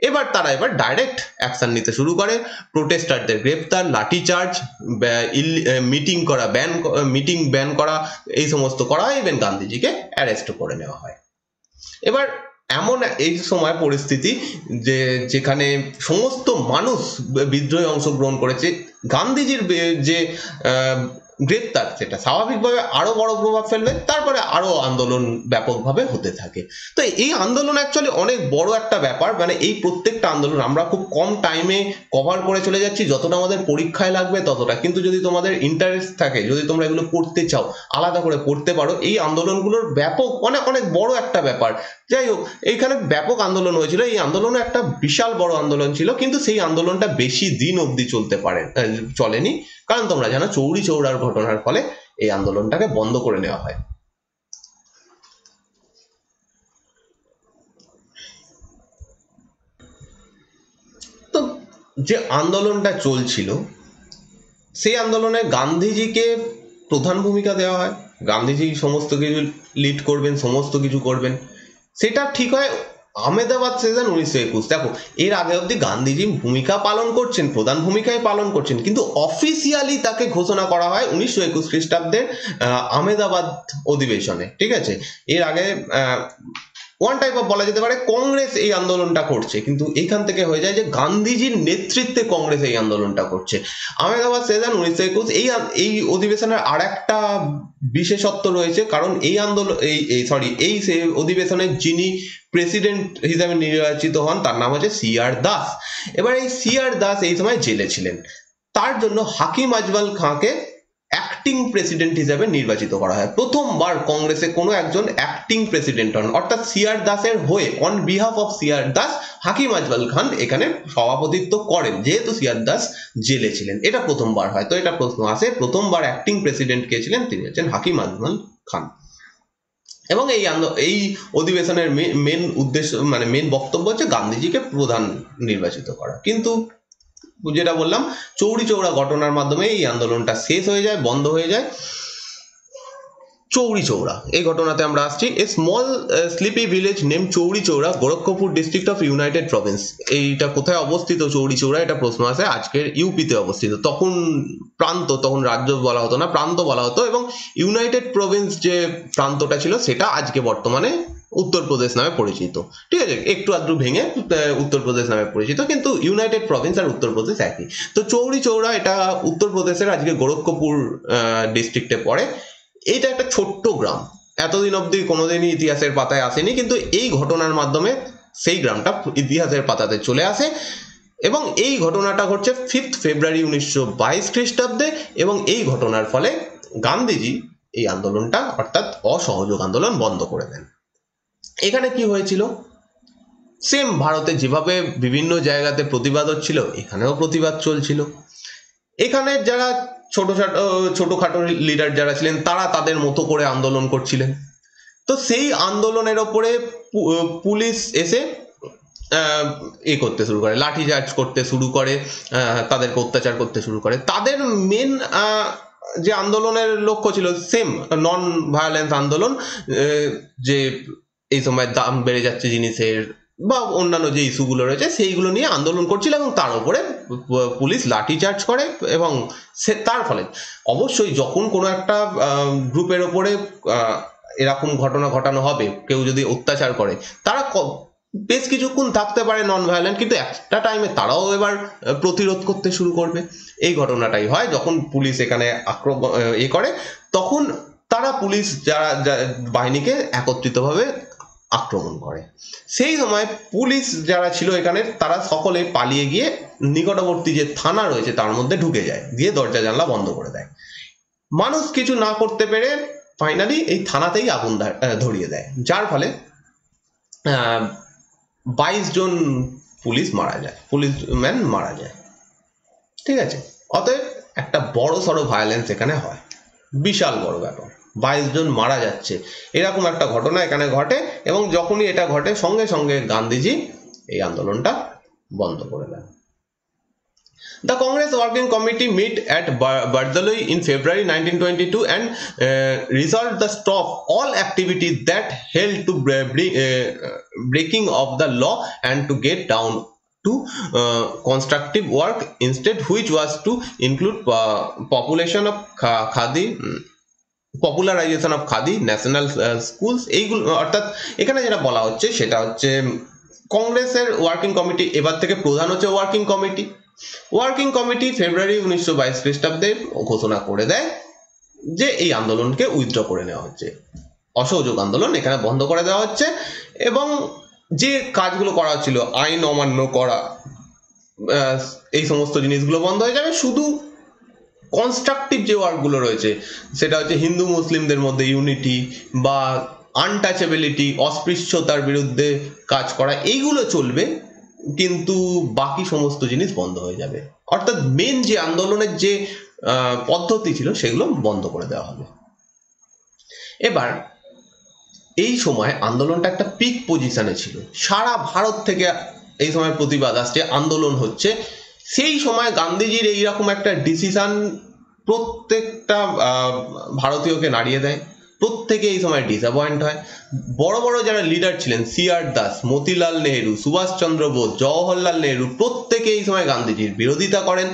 এবার তারা ডাইরেক্ট অ্যাকশন নিতে শুরু করে। প্রোটেস্টারদের গ্রেপ্তার, লাঠিচার্জ, মিটিং ব্যান করা, এই সমস্ত করা হয়। ইভেন গান্ধীজিকে অ্যারেস্ট করে নেওয়া হয়। এবার এমন এই সময় পরিস্থিতি যেখানে সমস্ত মানুষ বিদ্রোহে অংশগ্রহণ করেছে, গান্ধীজির যে গ্রেপ্তার সেটা স্বাভাবিকভাবে আরো বড় প্রভাব ফেলবে, তারপরে আরো আন্দোলন ব্যাপকভাবে হতে থাকে। তো এই আন্দোলন অ্যাকচুয়ালি অনেক বড় একটা ব্যাপার, মানে এই প্রত্যেকটা আন্দোলন আমরা খুব কম টাইমে কভার করে চলে যাচ্ছি, যতটা আমাদের পরীক্ষায় লাগবে ততটা। কিন্তু যদি তোমাদের ইন্টারেস্ট থাকে, যদি তোমরা এগুলো পড়তে চাও, আলাদা করে পড়তে পারো, এই আন্দোলনগুলোর ব্যাপক অনেক অনেক বড় একটা ব্যাপার। যাই হোক, এইখানে ব্যাপক আন্দোলন হয়েছিল, এই আন্দোলন একটা বিশাল বড় আন্দোলন ছিল, কিন্তু সেই আন্দোলনটা বেশি দিন অবধি চলেনি, কারণ তোমরা জানো চৌরি চৌরার ঘটনার ফলে এই আন্দোলনটাকে বন্ধ করে নেওয়া হয়। তো যে আন্দোলনটা চলছিল, সেই আন্দোলনে গান্ধীজিকে প্রধান ভূমিকা দেওয়া হয়, গান্ধীজি সমস্ত কিছু লিড করবেন, সমস্ত কিছু করবেন। সেটা ঠিক হয় আহমেদাবাদ সেশন 1921। দেখো, এর আগে অবধি গান্ধীজি ভূমিকা পালন করছেন, প্রধান ভূমিকায় পালন করছেন, কিন্তু অফিসিয়ালি তাকে ঘোষণা করা হয় 1921 খ্রিস্টাব্দের আহমেদাবাদ অধিবেশনে। ঠিক আছে, এর আগে ওয়ান টাইপ অফ বলা যেতে পারে কংগ্রেস এই আন্দোলনটা করছে, কিন্তু এইখান থেকে হয়ে যায় যে গান্ধীজির নেতৃত্বে কংগ্রেস এই আন্দোলনটা করছে। আহমেদাবাদ সেশন 1921, এই অধিবেশনের আর একটা বিশেষত্ব রয়েছে, কারণ এই আন্দোলন এই অধিবেশনের যিনি প্রেসিডেন্ট হিসাবে নির্বাচিত হন তার নাম হচ্ছে CR দাস। এবার এই CR দাস এই সময় জেলে ছিলেন, তার জন্য হাকিম আজমল খাঁকে অ্যাক্টিং প্রেসিডেন্ট হিসেবে নির্বাচিত করা হয়। প্রথমবার কংগ্রেসে কোনো একজন অ্যাক্টিং প্রেসিডেন্ট হন, অর্থাৎ CR দাসের হয়ে, on behalf of CR Das, Hakim Ajmal Khan এখানে সভাপতিত্ব করেন, যেহেতু CR দাস জেলে ছিলেন। এটা প্রথমবার হয়। তো এটা প্রশ্ন আসে, প্রথমবার অ্যাক্টিং প্রেসিডেন্ট কে ছিলেন? তিনি হচ্ছেন হাকিম আজমল খান। এবং এই অধিবেশনের মেন উদ্দেশ্য, মানে মেন বক্তব্য হচ্ছে গান্ধীজিকে প্রধান নির্বাচিত করা। কিন্তু যেটা বললাম, চৌরি চৌরা ঘটনার মাধ্যমে এই আন্দোলনটা শেষ হয়ে যায়, বন্ধ হয়ে যায়। চৌরি চৌরা, এই ঘটনাতে আমরা আসছি। A small sleepy village name Chauri Chaura, Gorakhpur district of united province. এইটা কোথায় অবস্থিত চৌরি চৌরা? এটা প্রশ্ন আছে। আজকের ইউপিতে অবস্থিত। তখন প্রান্ত, তখন রাজ্য বলা হতো না, প্রান্ত বলা হতো। এবং ইউনাইটেড প্রভিন্স যে প্রান্তটা ছিল সেটা আজকে বর্তমানে উত্তরপ্রদেশ নামে পরিচিত। ঠিক আছে, একটু আধটু ভেঙে উত্তরপ্রদেশ নামে পরিচিত, কিন্তু ইউনাইটেড প্রভিন্স আর উত্তরপ্রদেশ একই। তো চৌরি চৌরা এটা উত্তরপ্রদেশের আজকে গোরক্ষপুর ডিস্ট্রিক্টে পড়ে। এটা একটা ছোট্ট গ্রাম, এতদিন অবধি কোনোদিনই ইতিহাসের পাতায় আসেনি, কিন্তু এই ঘটনার মাধ্যমে সেই গ্রামটা ইতিহাসের পাতাতে চলে আসে। এবং এই ঘটনাটা ঘটছে 5 ফেব্রুয়ারি 1922 খ্রিস্টাব্দে। এবং এই ঘটনার ফলে গান্ধীজি এই আন্দোলনটা, অর্থাৎ অসহযোগ আন্দোলন, বন্ধ করে দেন। এখানে কি হয়েছিল? সেম ভারতে যেভাবে বিভিন্ন প্রতিবাদ হচ্ছিল, এখানেও প্রতিবাদ চলছিল। এখানে যারা ছোটখাটো লিডার যারা ছিলেন, তারা তাদের মতো করে আন্দোলন করছিলেন। তো সেই আন্দোলনের ওপরে পুলিশ এসে করতে শুরু করে, লাঠিচার্জ করতে শুরু করে, তাদেরকে অত্যাচার করতে শুরু করে। তাদের মেন যে আন্দোলনের লক্ষ্য ছিল সেম, নন ভায়োলেন্স আন্দোলন, যে এই সময় দাম বেড়ে যাচ্ছে জিনিসের বা অন্যান্য যে ইস্যুগুলো রয়েছে সেইগুলো নিয়ে আন্দোলন করছিল। এবং তার উপরে পুলিশ লাঠিচার্জ করে। এবং তার ফলে অবশ্যই যখন কোনো একটা গ্রুপের ওপরে এরকম ঘটনা ঘটানো হবে, কেউ যদি অত্যাচার করে, তারা বেশ কিছুক্ষণ থাকতে পারে নন ভায়োলেন্ট, কিন্তু একটা টাইমে তারাও এবার প্রতিরোধ করতে শুরু করবে। এই ঘটনাটাই হয় যখন পুলিশ এখানে আক্রমণ করে, তখন তারা পুলিশ যারা বাহিনীকে একত্রিতভাবে আক্রমণ করে। সেই সময় পুলিশ যারা ছিল এখানে, তারা সকলে পালিয়ে গিয়ে নিকটবর্তী যে থানা রয়েছে তার মধ্যে ঢুকে যায়, দিয়ে দরজা জানলা বন্ধ করে দেয়। মানুষ কিছু না করতে পেরে ফাইনালি এই থানাতেই আগুন ধরিয়ে দেয়, যার ফলে 22 জন পুলিশম্যান মারা যায়। ঠিক আছে, অতএব একটা বড় সড়ো ভায়োলেন্স এখানে হয়। বিশাল বড় ব্যাপার, 22 জন মারা যাচ্ছে, এরকম একটা ঘটনা এখানে ঘটে। এবং যখনই এটা ঘটে সঙ্গে সঙ্গে গান্ধীজি এই আন্দোলনটা বন্ধ করে দেন। The Congress Working Committee met at Bardoli in February 1922 and resolved to stop all activities that held to breaking of the law and to get down to constructive work instead, which was to include population of khadi, popularization of khadi, national schools. এইগুলো অর্থাৎ এখানে যেটা বলা হচ্ছে সেটা হচ্ছে কংগ্রেসের working committee, এবার থেকে প্রধান হচ্ছে ওয়ার্কিং কমিটি। ওয়ার্কিং কমিটি ফেব্রুয়ারি 1922 খ্রিস্টাব্দে ঘোষণা করে দেয় যে এই আন্দোলনকে উইথড্র করে নেওয়া হচ্ছে, অসহযোগ আন্দোলন এখানে বন্ধ করে দেওয়া হচ্ছে। এবং যে কাজগুলো করা হচ্ছিল, আইন অমান্য করা, এই সমস্ত জিনিসগুলো বন্ধ হয়ে যাবে। শুধু কনস্ট্রাকটিভ যে ওয়ার্কগুলো রয়েছে সেটা হচ্ছে হিন্দু মুসলিমদের মধ্যে ইউনিটি বা আনটাচেবিলিটি, অস্পৃশ্যতার বিরুদ্ধে কাজ করা, এইগুলো চলবে, কিন্তু বাকি সমস্ত জিনিস বন্ধ হয়ে যাবে। অর্থাৎ মেন যে আন্দোলনের যে পদ্ধতি ছিল সেগুলো বন্ধ করে দেওয়া হবে। এবার এই সময় আন্দোলনটা একটা পিক পজিশনে ছিল, সারা ভারত থেকে এই সময় প্রতিবাদ আসছে, আন্দোলন হচ্ছে। সেই সময় গান্ধীজির এইরকম একটা ডিসিশন প্রত্যেকটা ভারতীয়কে নাড়িয়ে দেয়, প্রত্যেকে এই সময় ডিসঅ্যাপয়েন্ট হয়। বড় বড় যারা লিডার ছিলেন, সি.আর. দাস, মতিলাল নেহেরু, সুভাষচন্দ্র বোস, জওহরলাল নেহেরু, প্রত্যেকে এই সময় গান্ধীজির বিরোধিতা করেন।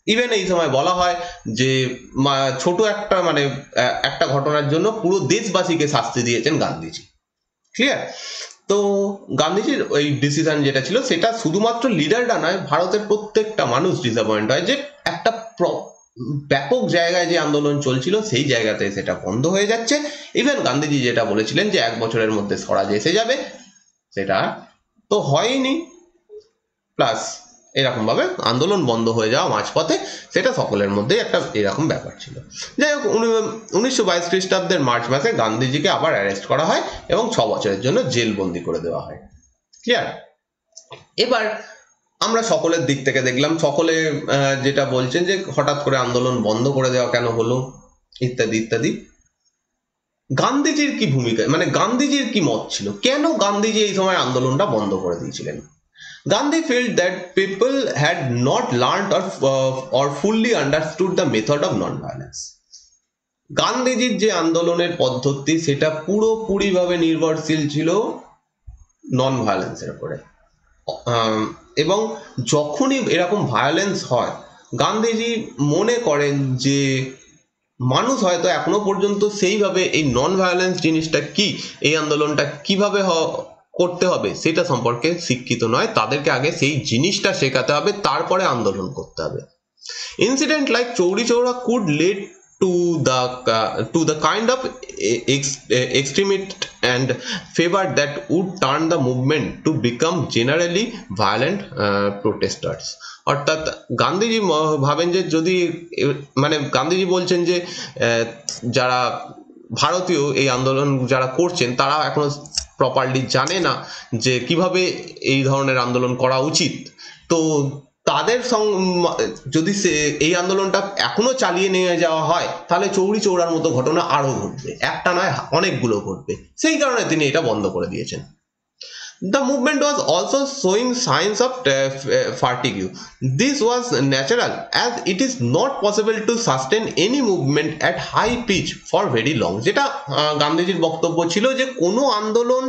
ইভেন এই সময় বলা হয় যে ছোট একটা একটা ঘটনার জন্য পুরো দেশবাসীকে শাস্তি দিয়েছেন গান্ধীজি। ক্লিয়ার? তো গান্ধীজির ওই ডিসিশন যেটা ছিল সেটা শুধুমাত্র লিডাররা নয়, ভারতের প্রত্যেকটা মানুষ ডিসঅ্যাপয়েন্ট হয় যে একটা ব্যাপক জায়গায় যে আন্দোলন চলছিল সেই জায়গাতে সেটা বন্ধ হয়ে যাচ্ছে। ইভেন গান্ধীজি যেটা বলেছিলেন যে 1 বছরের মধ্যে স্বরাজ এসে যাবে, সেটা তো হয়নি। প্লাস এরকম ভাবে আন্দোলন বন্ধ হয়ে যাওয়া মাঝপথে, সেটা সকলের মধ্যেই একটা এরকম ব্যাপার ছিল। যাই হোক, 1922 খ্রিস্টাব্দের মার্চ মাসে গান্ধীজিকে আবার অ্যারেস্ট করা হয় এবং 6 বছরের জন্য জেলবন্দি করে দেওয়া হয়। ক্লিয়ার? এবার আমরা সকলের দিক থেকে দেখলাম, সকলে যেটা বলছেন যে হঠাৎ করে আন্দোলন বন্ধ করে দেওয়া কেন হলো, ইত্যাদি ইত্যাদি। গান্ধীজির কি ভূমিকা, গান্ধীজির কি মত ছিল, কেন গান্ধীজি এই সময় আন্দোলনটা বন্ধ করে দিয়েছিলেন? Gandhi felt that people had not learned or fully understood the method of non-violence. গান্ধীজির যে আন্দোলনের পদ্ধতি সেটা পুরোপুরিভাবে নির্ভরশীল ছিল নন ভায়োলেন্সের উপরে। এবং যখনই এরকম ভায়োলেন্স হয়, গান্ধীজি মনে করেন যে মানুষ হয়তো এখনো পর্যন্ত সেইভাবে এই নন ভায়োলেন্স জিনিসটা কি, এই আন্দোলনটা কিভাবে করতে হবে সেটা সম্পর্কে শিক্ষিত নয়। তাদেরকে আগে সেই জিনিসটা শেখাতে হবে, তারপরে আন্দোলন করতে হবে। Incident like Chauri Chaura could lead to the kind of extremist and favor that would turn the movement to become generally violent protesters. অর্থাৎ গান্ধীজি ভাবেন যে যদি গান্ধীজি বলছেন যে যারা ভারতীয় এই আন্দোলন যারা করছেন তারা এখনো প্রপারলি জানে না যে কিভাবে এই ধরনের আন্দোলন করা উচিত। তো তাদের যদি এই আন্দোলনটা এখনো চালিয়ে নিয়ে যাওয়া হয় তাহলে চৌরি চৌরার মতো ঘটনা আরো ঘটবে, একটা নয় অনেকগুলো ঘটবে। সেই কারণে তিনি এটা বন্ধ করে দিয়েছেন। The movement was also showing signs of fatigue. This was natural as it is not possible to sustain any movement at high pitch for very long. যেটা গান্ধীজির বক্তব্য ছিল যে কোনো আন্দোলন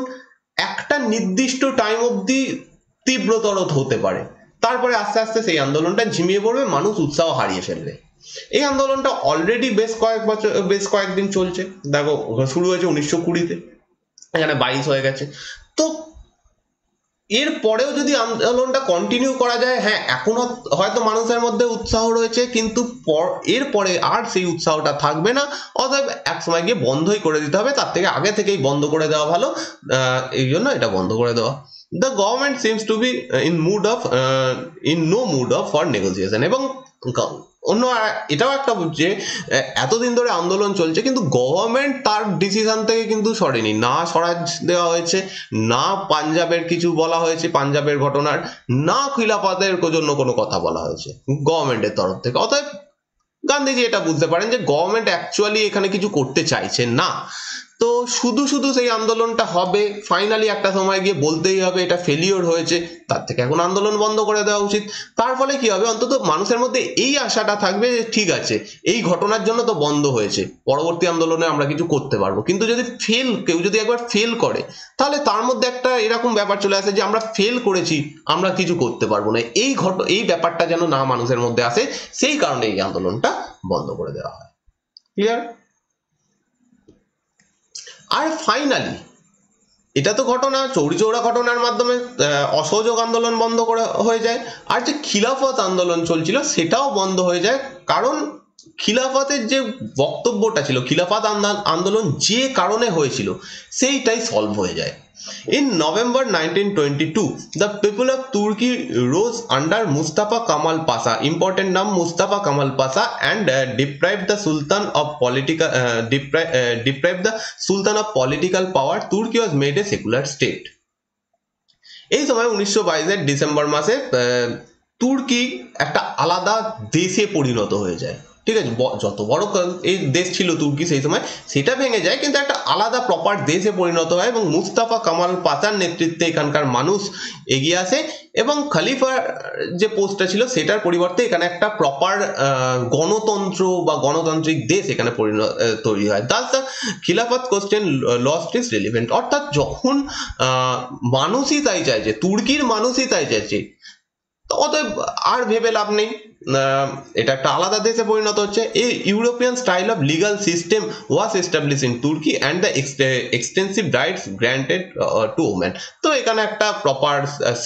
একটা নির্দিষ্ট টাইম অবধি তীব্রতর হতে পারে, তারপরে আস্তে আস্তে সেই আন্দোলনটা ঝিমিয়ে পড়বে, মানুষ উৎসাহ হারিয়ে ফেলবে। এই আন্দোলনটা অলরেডি বেশ কয়েকদিন চলছে। দেখো, শুরু হয়েছে 1920-তে, এখানে 22 হয়ে গেছে। তো এর পরেও যদি আন্দোলনটা কন্টিনিউ করা যায়, হ্যাঁ এখনো হয়তো মানুষের মধ্যে উৎসাহ রয়েছে, কিন্তু এরপরে আর সেই উৎসাহটা থাকবে না। অতএব এক সময় গিয়ে বন্ধই করে দিতে হবে, তার থেকে আগে থেকেই বন্ধ করে দেওয়া ভালো। এই জন্য এটা বন্ধ করে দেওয়া। The government seems to be in no mood for negotiation. এবং অন্য এটাও একটা যে এতদিন ধরে আন্দোলন চলছে কিন্তু গভর্নমেন্ট তার ডিসিশন থেকে কিন্তু সরেনি, না স্বরাজ দেওয়া হয়েছে, না পাঞ্জাবের কিছু বলা হয়েছে পাঞ্জাবের ঘটনার, না খিলাফতের জন্য কোনো কথা বলা হয়েছে গভর্নমেন্টের তরফ থেকে। অতএব গান্ধীজি এটা বুঝতে পারেন যে গভর্নমেন্ট অ্যাকচুয়ালি এখানে কিছু করতে চাইছে না, তো শুধু শুধু সেই আন্দোলনটা হবে, ফাইনালি একটা সময় গিয়ে বলতেই হবে এটা ফেলিওর হয়েছে, তার থেকে এখন আন্দোলন বন্ধ করে দেওয়া উচিত। তার ফলে কি হবে, অন্তত মানুষের মধ্যে এই আশাটা থাকবে যে ঠিক আছে এই ঘটনার জন্য তো বন্ধ হয়েছে, পরবর্তী আন্দোলনে আমরা কিছু করতে পারবো। কিন্তু যদি কেউ যদি একবার ফেল করে, তাহলে তার মধ্যে একটা এরকম ব্যাপার চলে আসে যে আমরা ফেল করেছি, আমরা কিছু করতে পারবো না, এই ব্যাপারটা যেন না মানুষের মধ্যে আসে, সেই কারণে এই আন্দোলনটা বন্ধ করে দেওয়া হয়। ক্লিয়ার? আর ফাইনালি এটা তো ঘটনা, চৌরিচৌরা ঘটনার মাধ্যমে অসহযোগ আন্দোলন বন্ধ হয়ে যায়, আর যে খিলাফত আন্দোলন চলছিল সেটাও বন্ধ হয়ে যায়, কারণ খিলাফতের যে বক্তব্যটা ছিল, খিলাফত আন্দোলন যে কারণে হয়েছিল সেইটাই সলভ হয়ে যায়। In November 1922, the people of Turkey rose under Mustafa Kemal Pasha, important নাম Mustafa Kemal Pasha, and deprived the Sultan of political power. Turkey was made a secular state. এই সময় 1922-এর ডিসেম্বর মাসে তুর্কি একটা আলাদা দেশে পরিণত হয়ে যায়। ঠিক আছে, যত বড় এই দেশ ছিল তুর্কি সেই সময়, সেটা ভেঙে যায়, কিন্তু একটা আলাদা প্রপার দেশে পরিণত হয়, এবং মুস্তাফা কামাল পাশার নেতৃত্বে এখানকার মানুষ এগিয়ে আসে, এবং খলিফার যে পোস্টটা ছিল সেটার পরিবর্তে এখানে একটা প্রপার গণতন্ত্র বা গণতান্ত্রিক দেশ এখানে তৈরি হয়। দাস দ্য খিলাফত কোশ্চেন লস্ট ইজ রিলিভেন্ট, অর্থাৎ যখন মানুষই তাই চাইছে, তুর্কির মানুষই তাই চাইছে, অতএব আর ভেবে লাভ নেই, এটা একটা আলাদা দেশে পরিণত হচ্ছে। এই European style of legal system was establish in Turkey and the extensive rights granted to women. তো এখানে একটা প্রপার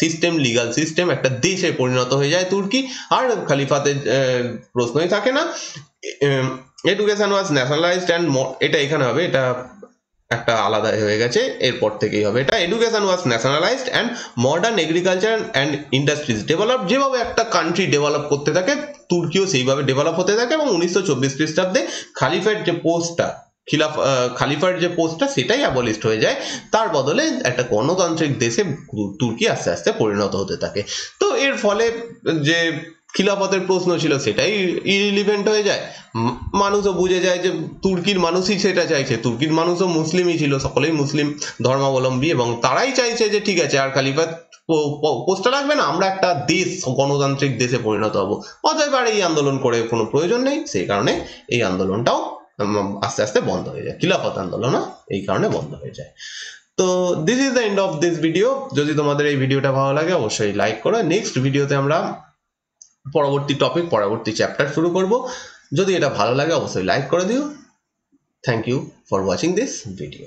সিস্টেম, লিগাল সিস্টেম, একটা দেশে পরিণত হয়ে যায় তুর্কি, আর খলিফাতের প্রশ্নই থাকে না। এডুকেশন ওয়াজ ন্যাশনালাইজড অ্যান্ড, এটা এখানে হবে, এটা একটা আলাদা হয়ে গেছে, এরপর থেকেই হবে এটা। Education was nationalised and modern agriculture and industries develop. যেভাবে একটা কান্ট্রি ডেভেলপ করতে থাকে, তুর্কিও সেইভাবে ডেভেলপ হতে থাকে, এবং 1924 খ্রিস্টাব্দে খালিফার যে পোস্টটা সেটাই অ্যাবলিশড হয়ে যায়, তার বদলে একটা গণতান্ত্রিক দেশে তুর্কি আস্তে আস্তে পরিণত হতে থাকে। তো এর ফলে যে খিলাফতের প্রশ্ন ছিল সেটাই ইরিলিভেন্ট হয়ে যায়, মানুষও বুঝে যায় যে তুর্কির মানুষই সেটা চাইছে, তুর্কির মানুষও মুসলিমই ছিল, সকলেই মুসলিম ধর্মাবলম্বী, এবং তারাই চাইছে যে ঠিক আছে আর খালিফাত পোস্টটা লাগবে না, আমরা একটা দেশ, গণতান্ত্রিক দেশে পরিণত হবো। অতএব আর এই আন্দোলন করে কোনো প্রয়োজন নেই, সেই কারণে এই আন্দোলনটাও আস্তে আস্তে বন্ধ হয়ে যায়, খিলাফত আন্দোলনও এই কারণে বন্ধ হয়ে যায়। তো this is the end of this video. যদি তোমাদের এই ভিডিওটা ভালো লাগে অবশ্যই লাইক করো। নেক্সট ভিডিওতে আমরা পরবর্তী টপিক, পরবর্তী চ্যাপ্টার শুরু করব। যদি এটা ভালো লাগে অবশ্যই লাইক করে দিও। Thank you for watching this video.